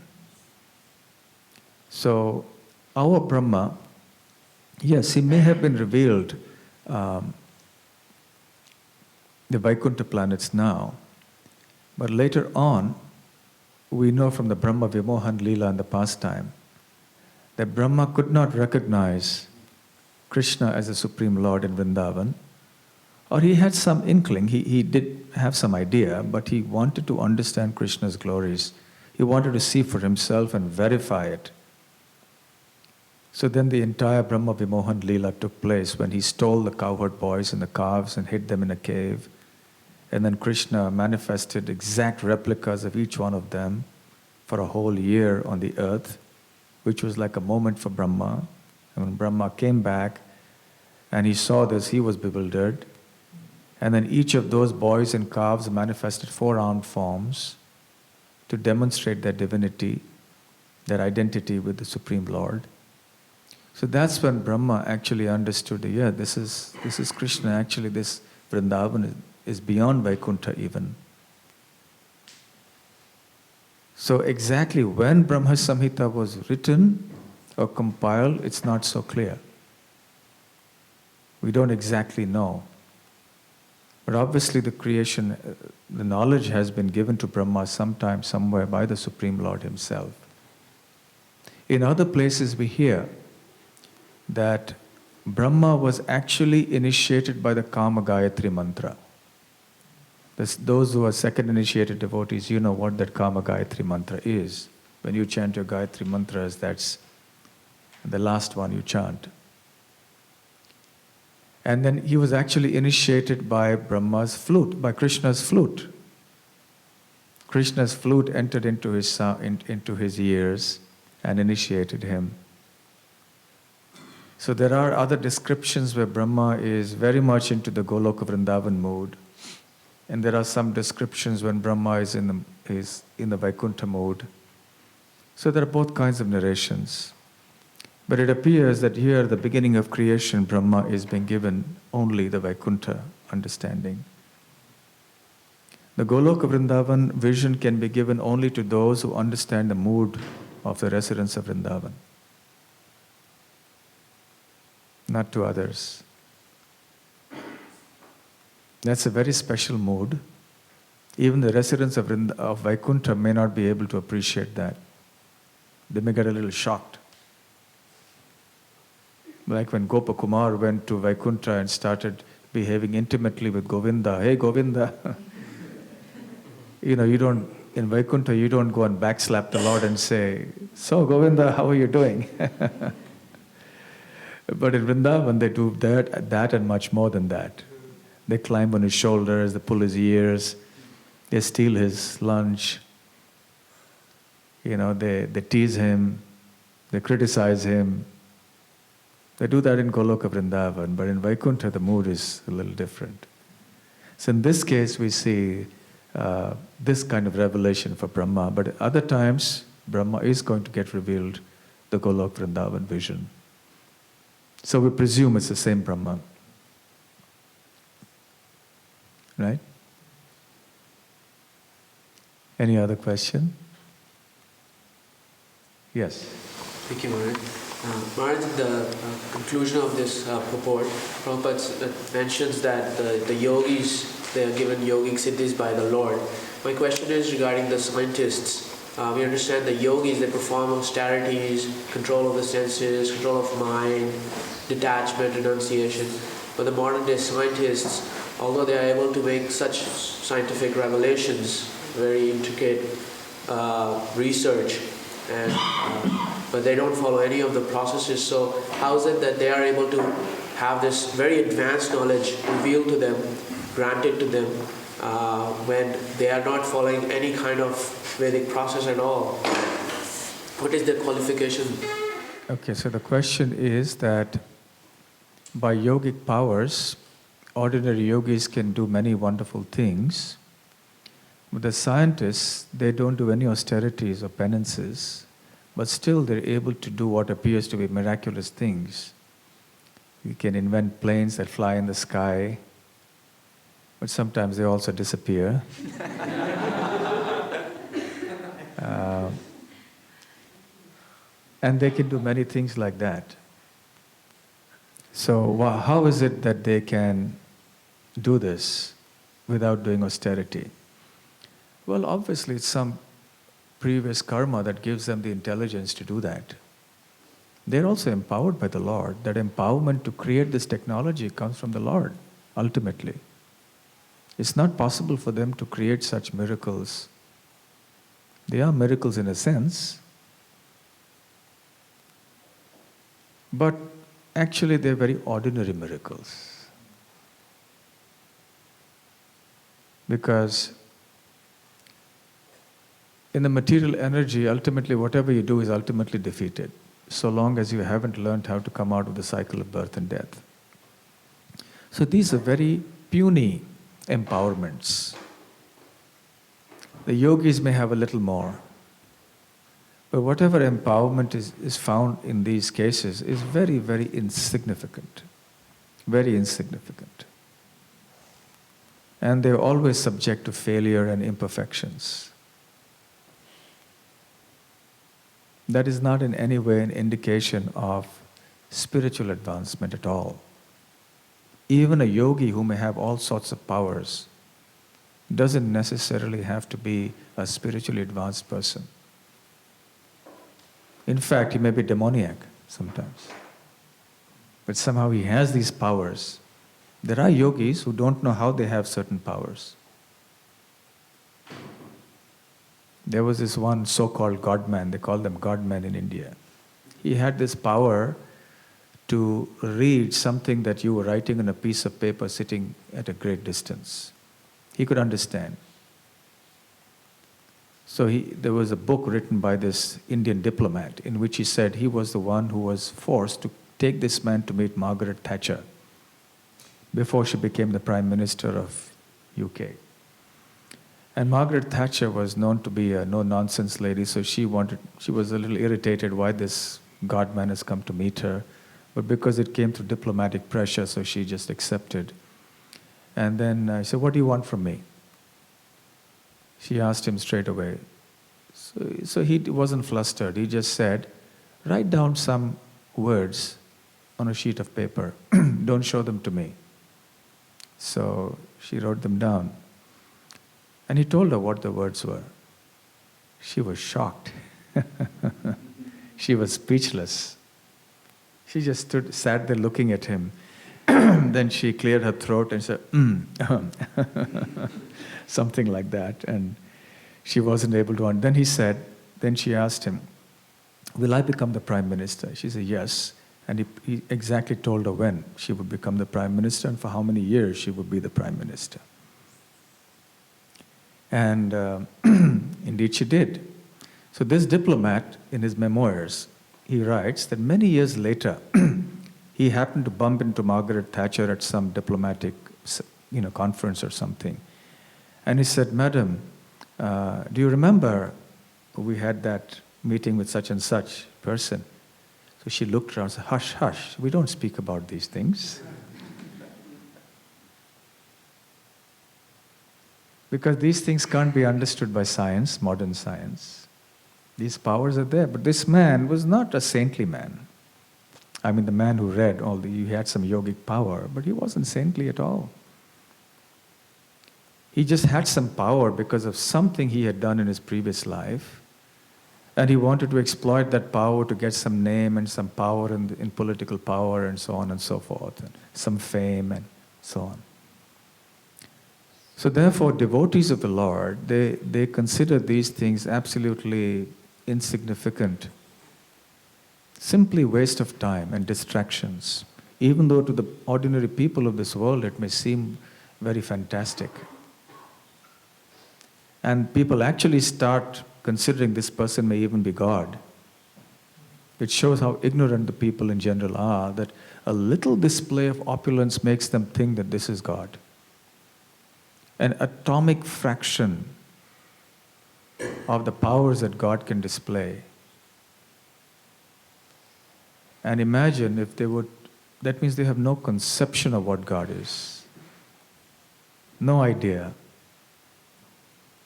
So our Brahma, yes, he may have been revealed the Vaikuntha planets now, but later on, we know from the Brahma Vimohan Leela in the pastime that Brahma could not recognize Krishna as the Supreme Lord in Vrindavan, or he had some inkling, he did have some idea, but he wanted to understand Krishna's glories. He wanted to see for himself and verify it. So then the entire Brahma Vimohan Leela took place when he stole the cowherd boys and the calves and hid them in a cave. And then Krishna manifested exact replicas of each one of them for a whole year on the earth, which was like a moment for Brahma. And when Brahma came back and he saw this, he was bewildered. And then each of those boys and calves manifested four-armed forms to demonstrate their divinity, their identity with the Supreme Lord. So that's when Brahma actually understood, this is Krishna. Actually, this Vrindavan is beyond Vaikuntha even. So exactly when Brahma Samhita was written or compiled, it's not so clear. We don't exactly know. But obviously the creation, the knowledge has been given to Brahma sometime, somewhere by the Supreme Lord himself. In other places we hear that Brahma was actually initiated by the Kama Gayatri mantra. Those who are second initiated devotees, you know what that Kama Gayatri mantra is. When you chant your Gayatri mantras, that's the last one you chant. And then he was actually initiated by Brahma's flute, by Krishna's flute. Krishna's flute entered into his ears and initiated him. So there are other descriptions where Brahma is very much into the Goloka Vrindavan mood. And there are some descriptions when Brahma is in the Vaikuntha mode. So there are both kinds of narrations. But it appears that here, at the beginning of creation, Brahma is being given only the Vaikuntha understanding. The Goloka Vrindavan vision can be given only to those who understand the mood of the residents of Vrindavan, not to others. That's a very special mood. Even the residents of Vaikuntha may not be able to appreciate that. They may get a little shocked. Like when Gopakumar went to Vaikuntha and started behaving intimately with Govinda. Hey Govinda! In Vaikuntha you don't go and backslap the Lord and say, so Govinda, how are you doing? But in Vrindavan they do that and much more than that. They climb on his shoulders, they pull his ears, they steal his lunch, they tease him, they criticize him. They do that in Goloka Vrindavan, but in Vaikuntha the mood is a little different. So in this case we see this kind of revelation for Brahma, but at other times Brahma is going to get revealed the Goloka Vrindavan vision. So we presume it's the same Brahma. Right? Any other question? Yes. Thank you, Maharaj. Maharaj, the conclusion of this purport, Prabhupada mentions that the yogis, they are given yogic siddhis by the Lord. My question is regarding the scientists. We understand the yogis, they perform austerities, control of the senses, control of mind, detachment, renunciation. But the modern day scientists, although they are able to make such scientific revelations, very intricate research, and but they don't follow any of the processes. So how is it that they are able to have this very advanced knowledge revealed to them, granted to them, when they are not following any kind of Vedic process at all? What is their qualification? Okay, so the question is that by yogic powers, ordinary yogis can do many wonderful things, but the scientists, they don't do any austerities or penances, but still they're able to do what appears to be miraculous things. You can invent planes that fly in the sky, but sometimes they also disappear. And they can do many things like that. So how is it that they can do this without doing austerity? Well, obviously it's some previous karma that gives them the intelligence to do that. They're also empowered by the Lord. That empowerment to create this technology comes from the Lord, ultimately. It's not possible for them to create such miracles. They are miracles in a sense, but actually they're very ordinary miracles. Because in the material energy, ultimately whatever you do is ultimately defeated, so long as you haven't learned how to come out of the cycle of birth and death. So these are very puny empowerments. The yogis may have a little more, but whatever empowerment is found in these cases is very, very insignificant. Very insignificant. And they're always subject to failure and imperfections. That is not in any way an indication of spiritual advancement at all. Even a yogi who may have all sorts of powers doesn't necessarily have to be a spiritually advanced person. In fact, he may be demoniac sometimes. but somehow he has these powers. There are yogis who don't know how they have certain powers. There was this one so-called God-man, they call them God-men in India. He had this power to read something that you were writing on a piece of paper sitting at a great distance. He could understand. So there was a book written by this Indian diplomat in which he said he was the one who was forced to take this man to meet Margaret Thatcher before she became the Prime Minister of UK. And Margaret Thatcher was known to be a no-nonsense lady, so she was a little irritated why this God-man has come to meet her. But because it came through diplomatic pressure, so she just accepted. And then I said, "What do you want from me?" She asked him straight away. So he wasn't flustered. He just said, "Write down some words on a sheet of paper. Don't show them to me." So she wrote them down. And he told her what the words were. She was shocked. She was speechless. She just sat there looking at him. Then she cleared her throat and said, something like that. And she wasn't able to. Then she asked him, "Will I become the Prime Minister?" She said, "Yes." And he exactly told her when she would become the Prime Minister and for how many years she would be the Prime Minister. And indeed she did. So this diplomat, in his memoirs, he writes that many years later, he happened to bump into Margaret Thatcher at some diplomatic conference or something. And he said, "Madam, do you remember we had that meeting with such and such person?" So she looked around and said, "Hush, hush, we don't speak about these things." Because these things can't be understood by science, modern science. These powers are there. But this man was not a saintly man. I mean, the man who read he had some yogic power, but he wasn't saintly at all. He just had some power because of something he had done in his previous life. And he wanted to exploit that power to get some name and some power in political power and so on and so forth, and some fame and so on. So therefore, devotees of the Lord, they consider these things absolutely insignificant, simply waste of time and distractions, even though to the ordinary people of this world it may seem very fantastic. And people actually start considering this person may even be God. It shows how ignorant the people in general are, that a little display of opulence makes them think that this is God. An atomic fraction of the powers that God can display. And imagine if they would, that means they have no conception of what God is. No idea.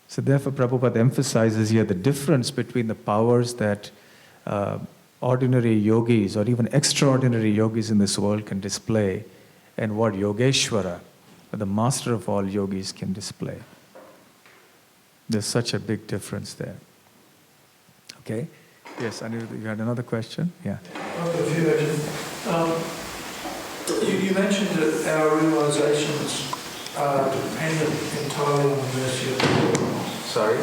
So therefore Prabhupada emphasizes here the difference between the powers that ordinary yogis or even extraordinary yogis in this world can display and what Yogeshwara, the master of all yogis, can display. There's such a big difference there. Okay? Yes, Aniruddha, you had another question? Yeah. I've got a few actually. You mentioned that our realizations are dependent entirely on the mercy of the Lord. Sorry?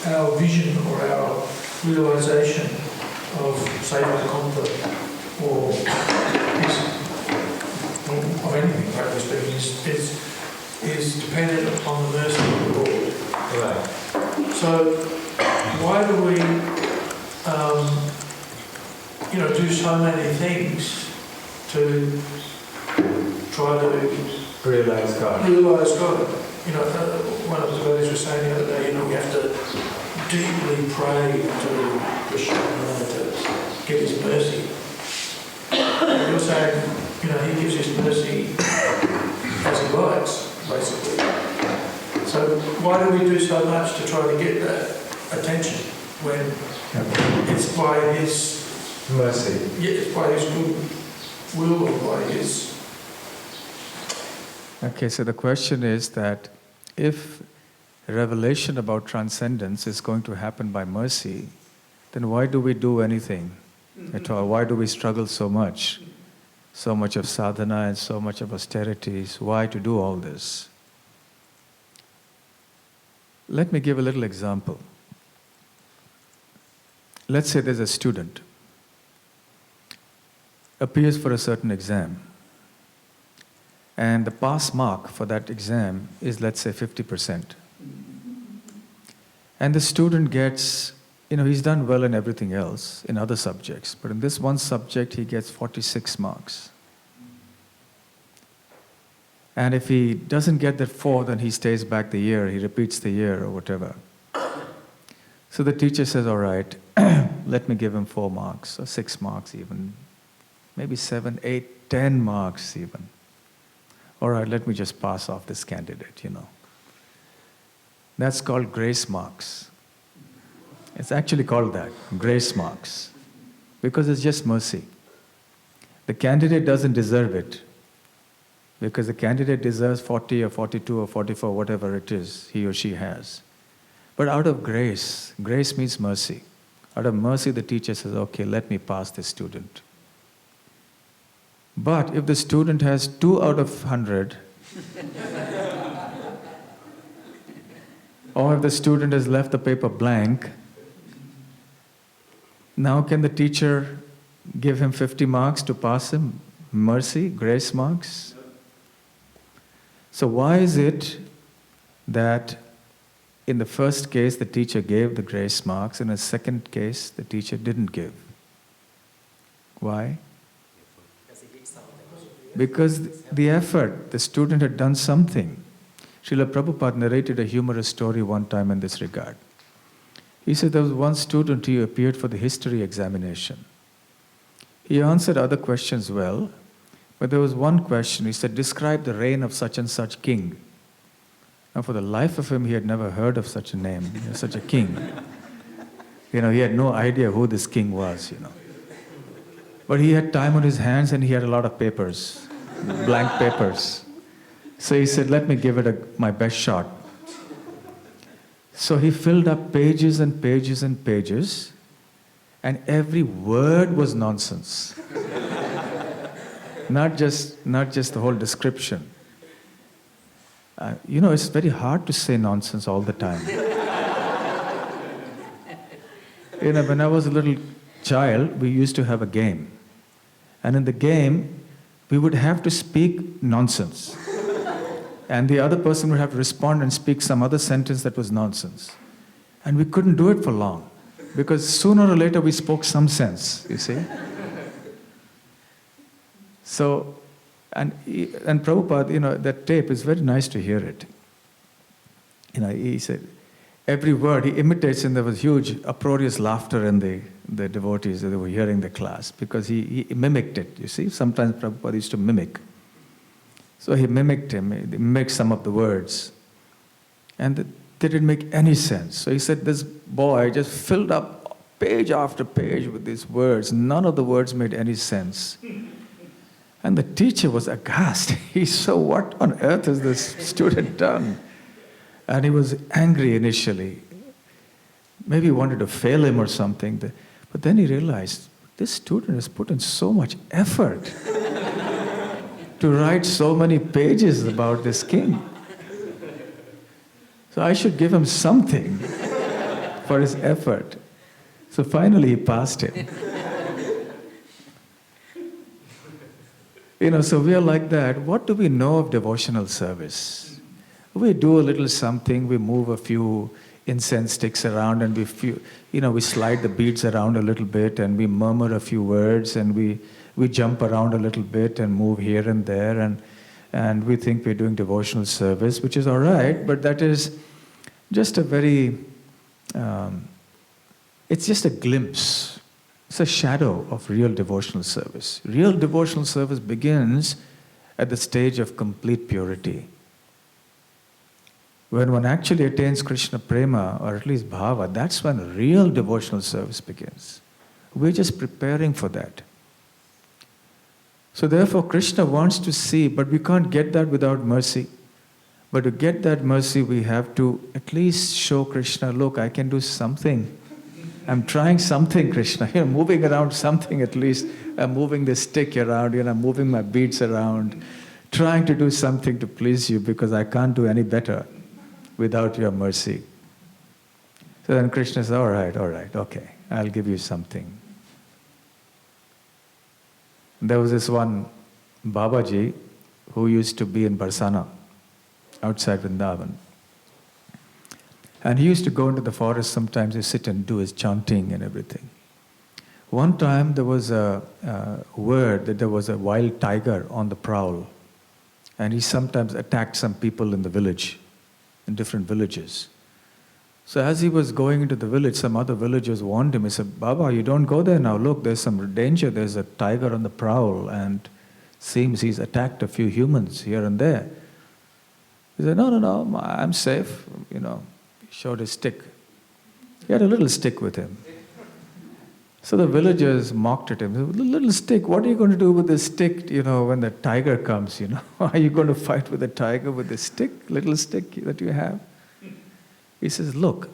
Our vision or our realization of, say, Vaikuntha or of anything, practically speaking, is dependent upon the mercy of the Lord. Right. So why do we, do so many things to try to Realize God. Realize God. One of the devotees was saying the other day, we have to deeply pray to Krishna to get his mercy. And you're saying, he gives his mercy as he likes, basically. So why do we do so much to try to get that attention when it's by his mercy? Yeah, it's by his good will or by his... Okay, so the question is that if revelation about transcendence is going to happen by mercy, then why do we do anything at all? Why do we struggle so much? so much of sadhana and so much of austerities. Why to do all this? Let me give a little example. Let's say there's a student, appears for a certain exam, and the pass mark for that exam is, let's say, 50%. And the student gets, he's done well in everything else, in other subjects, but in this one subject he gets 46 marks. And if he doesn't get that 4, then he stays back the year, he repeats the year or whatever. So the teacher says, all right, let me give him 4 marks, or 6 marks even, maybe 7, 8, 10 marks even. All right, let me just pass off this candidate, That's called grace marks. It's actually called that, grace marks, because it's just mercy. The candidate doesn't deserve it, because the candidate deserves 40 or 42 or 44, whatever it is he or she has. But out of grace, grace means mercy. Out of mercy, the teacher says, okay, let me pass this student. But if the student has 2 out of 100, or if the student has left the paper blank, now can the teacher give him 50 marks to pass him? Mercy, grace marks? So why is it that in the first case the teacher gave the grace marks, in the second case the teacher didn't give? Why? Because the effort, the student had done something. Srila Prabhupada narrated a humorous story one time in this regard. He said there was one student who appeared for the history examination. He answered other questions well, but there was one question. He said, describe the reign of such and such king. Now for the life of him, he had never heard of such a name, such a king. He had no idea who this king was, But he had time on his hands and he had a lot of papers, blank papers. So he said, let me give it my best shot. So he filled up pages and pages and pages, and every word was nonsense. Not just the whole description. It's very hard to say nonsense all the time. When I was a little child, we used to have a game. And in the game, we would have to speak nonsense. And the other person would have to respond and speak some other sentence that was nonsense. And we couldn't do it for long, because sooner or later we spoke some sense, you see. So, and Prabhupada, that tape is very nice to hear it. He said, every word he imitates, and there was huge uproarious laughter in the devotees that were hearing the class, because he mimicked it, you see. Sometimes Prabhupada used to mimic. So he mimicked him, he mimicked some of the words. And they didn't make any sense. So he said, this boy just filled up page after page with these words. None of the words made any sense. And the teacher was aghast. He said, what on earth has this student done? And he was angry initially. Maybe he wanted to fail him or something. But then he realized, this student has put in so much effort to write so many pages about this king. So I should give him something for his effort. So finally he passed him. So we are like that. What do we know of devotional service? We do a little something, we move a few incense sticks around, and we slide the beads around a little bit, and we murmur a few words, and we jump around a little bit and move here and there, and we think we're doing devotional service, which is all right, but that is just a very, it's just a glimpse. It's a shadow of real devotional service. Real devotional service begins at the stage of complete purity. When one actually attains Krishna prema, or at least bhava, that's when real devotional service begins. We're just preparing for that. So therefore, Krishna wants to see, but we can't get that without mercy. But to get that mercy, we have to at least show Krishna, look, I can do something. I'm trying something, Krishna. Moving around something at least. I'm moving the stick around, I'm moving my beads around, trying to do something to please you because I can't do any better without your mercy. So then Krishna says, all right, okay, I'll give you something. There was this one Babaji who used to be in Barsana, outside Vrindavan. And he used to go into the forest sometimes to sit and do his chanting and everything. One time there was a word that there was a wild tiger on the prowl. And he sometimes attacked some people in the village, in different villages. So as he was going into the village, some other villagers warned him. He said, Baba, you don't go there now. Look, there's some danger. There's a tiger on the prowl and seems he's attacked a few humans here and there. He said, no, I'm safe. He showed his stick. He had a little stick with him. So the villagers mocked at him. Little stick, what are you going to do with this stick, when the tiger comes, Are you going to fight with the tiger with this stick, little stick that you have? He says, look,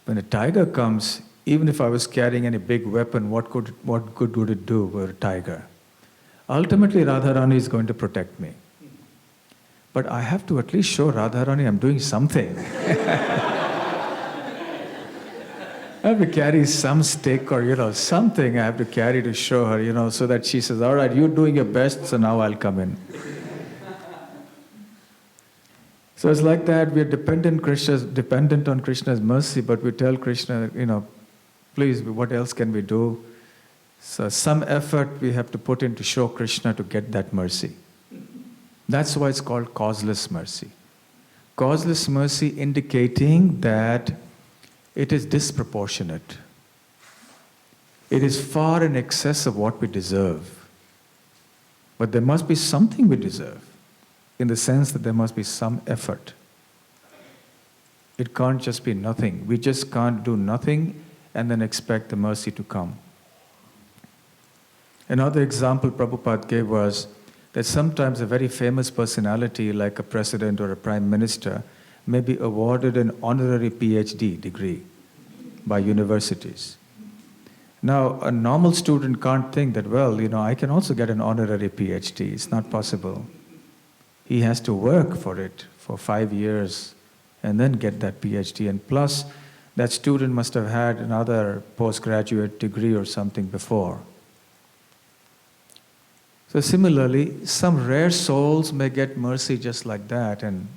when a tiger comes, even if I was carrying any big weapon, what good would it do with a tiger? Ultimately, Radharani is going to protect me. But I have to at least show Radharani I'm doing something. I have to carry some stick or, something I have to carry to show her, so that she says, all right, you're doing your best, so now I'll come in. So it's like that, we are dependent on Krishna's mercy, but we tell Krishna, please, what else can we do? So some effort we have to put in to show Krishna to get that mercy. That's why it's called causeless mercy. Causeless mercy indicating that it is disproportionate. It is far in excess of what we deserve. But there must be something we deserve, in the sense that there must be some effort. It can't just be nothing. We just can't do nothing and then expect the mercy to come. Another example Prabhupada gave was that sometimes a very famous personality like a president or a prime minister may be awarded an honorary PhD degree by universities. Now, a normal student can't think that, I can also get an honorary PhD. It's not possible. He has to work for it for 5 years and then get that PhD. And plus, that student must have had another postgraduate degree or something before. So similarly, some rare souls may get mercy just like that and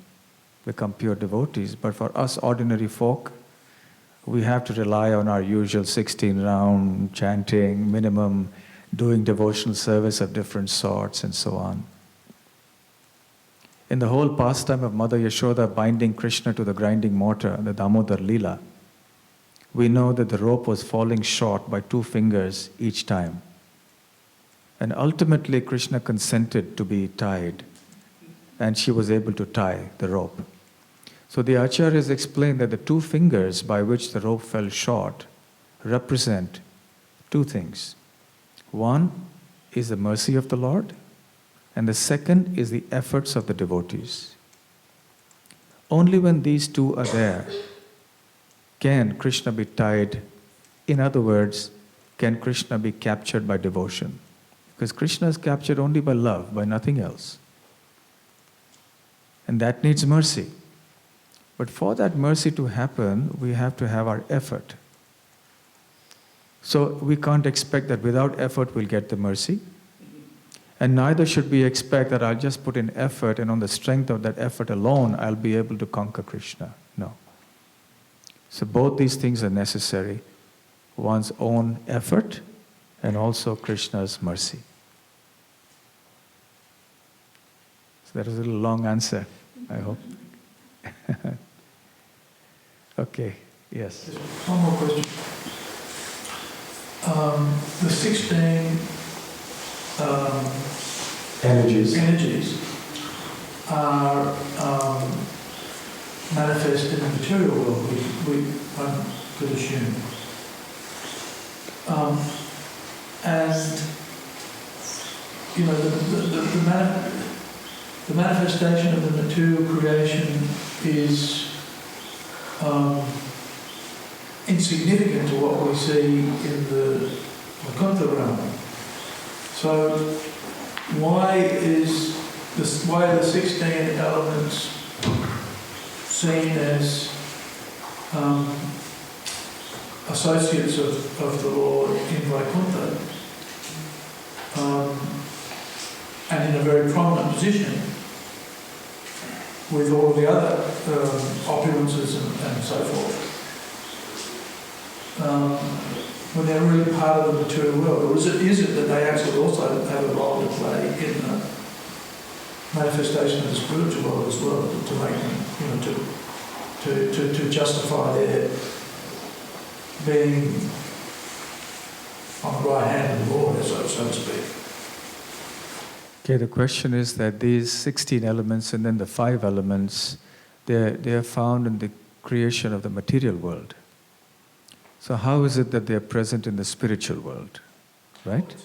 become pure devotees. But for us ordinary folk, we have to rely on our usual 16-round chanting, minimum, doing devotional service of different sorts, and so on. In the whole pastime of Mother Yashoda binding Krishna to the grinding mortar, the Damodar Leela, we know that the rope was falling short by 2 fingers each time. And ultimately Krishna consented to be tied, and she was able to tie the rope. So the Acharyas explain that the 2 fingers by which the rope fell short represent 2 things. One is the mercy of the Lord, and the second is the efforts of the devotees. Only when these 2 are there can Krishna be tied. In other words, can Krishna be captured by devotion. Because Krishna is captured only by love, by nothing else. And that needs mercy. But for that mercy to happen, we have to have our effort. So we can't expect that without effort we'll get the mercy. And neither should we expect that I'll just put in effort and on the strength of that effort alone I'll be able to conquer Krishna. No. So both these things are necessary. One's own effort and also Krishna's mercy. So that was a little long answer, I hope. Okay, yes. Just one more question. The 16 energies are manifest in the material world, one could assume. And, the manifestation of the material creation is insignificant to what we see in the Vaikuntha realm. So why are the 16 elements seen as associates of the Lord in Vaikuntha, and in a very prominent position with all the other opulences and so forth, when they're really part of the material world? Or is it that they actually also have a role to play in the manifestation of the spiritual world as well, to make them, to justify their being on the right hand of the Lord, so to speak? Okay, the question is that these 16 elements and then the 5 elements, they are found in the creation of the material world. So how is it that they are present in the spiritual world, right?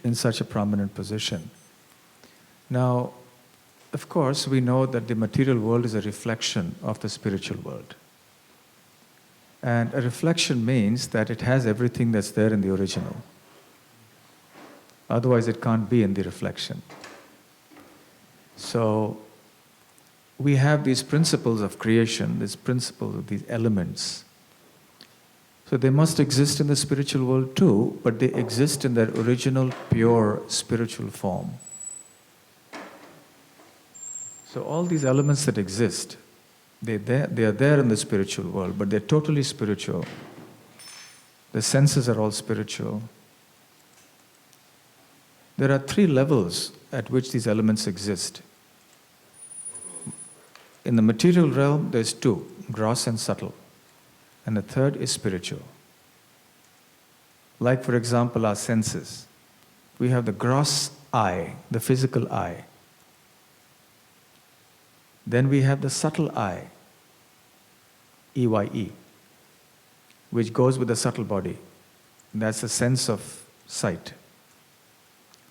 In such a prominent position. Now, of course, we know that the material world is a reflection of the spiritual world. And a reflection means that it has everything that's there in the original. Otherwise, it can't be in the reflection. So, we have these principles of creation, these principles of these elements. So they must exist in the spiritual world too, but they exist in their original, pure spiritual form. So all these elements that exist, they are there in the spiritual world, but they're totally spiritual. The senses are all spiritual. There are 3 levels at which these elements exist. In the material realm, there's 2, gross and subtle. And the third is spiritual. Like, for example, our senses. We have the gross eye, the physical eye. Then we have the subtle eye, EYE, which goes with the subtle body. And that's the sense of sight.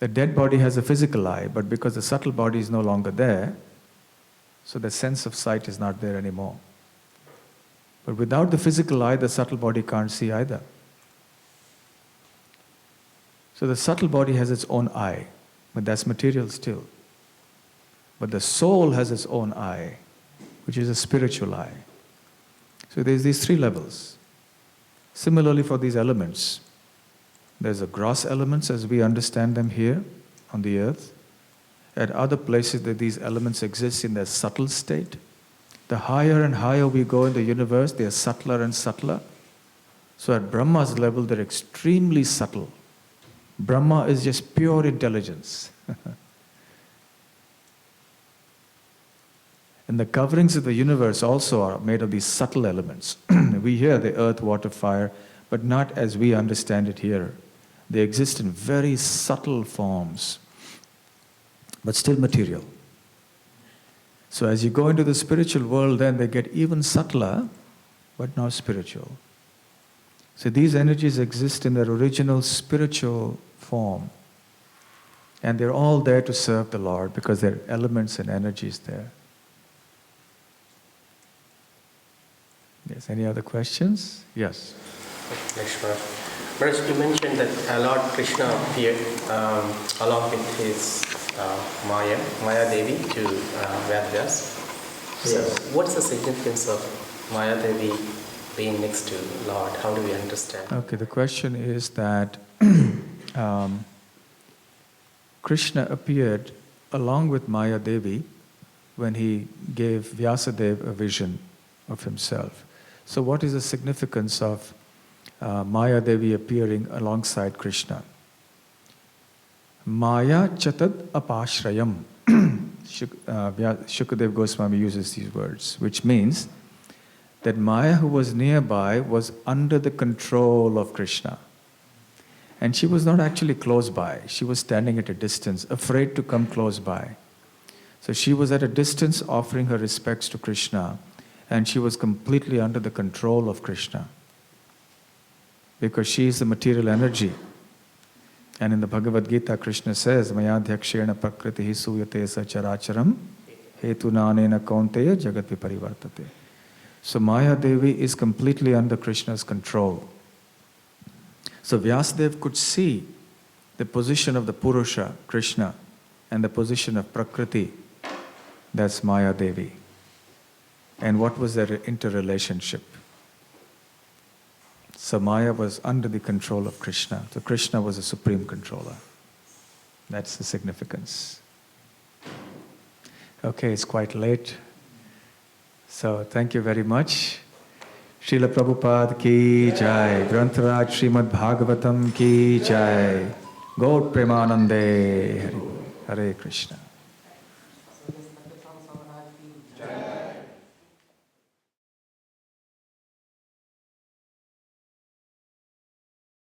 The dead body has a physical eye, but because the subtle body is no longer there, so the sense of sight is not there anymore. But without the physical eye, the subtle body can't see either. So the subtle body has its own eye, but that's material still. But the soul has its own eye, which is a spiritual eye. So there's these 3 levels. Similarly for these elements, there's the gross elements as we understand them here on the earth. At other places that these elements exist in their subtle state. The higher and higher we go in the universe, they are subtler and subtler. So at Brahma's level, they're extremely subtle. Brahma is just pure intelligence. And the coverings of the universe also are made of these subtle elements. We hear the earth, water, fire, but not as we understand it here. They exist in very subtle forms, but still material. So as you go into the spiritual world, then they get even subtler, but now spiritual. So these energies exist in their original spiritual form. And they're all there to serve the Lord because there are elements and energies there. Yes, any other questions? Yes. Next one. Maharaj, you mentioned that Lord Krishna appeared along with his Maya Devi to Vedas. So what's the significance of Maya Devi being next to Lord? How do we understand? Okay, the question is that Krishna appeared along with Maya Devi when he gave Vyasadeva a vision of himself. So what is the significance of Maya Devi appearing alongside Krishna? Maya chatad apashrayam. Shukadev Goswami uses these words, which means that Maya, who was nearby, was under the control of Krishna. And she was not actually close by. She was standing at a distance, afraid to come close by. So she was at a distance offering her respects to Krishna, and she was completely under the control of Krishna. Because she is the material energy. And in the Bhagavad Gita, Krishna says, Mayadhyakshena prakritihi suyate sacharacharam hetunanena kaunteya jagat viparivartate. So Maya Devi is completely under Krishna's control. So Vyasadeva could see the position of the Purusha, Krishna, and the position of Prakriti, that's Maya Devi. And what was their interrelationship? So Maya was under the control of Krishna. So Krishna was a supreme controller. That's the significance. Okay, it's quite late. So thank you very much. Srila Prabhupada ki jai. Grantharaj Srimad Bhagavatam ki jai. Gaur Premanande. Hare Krishna.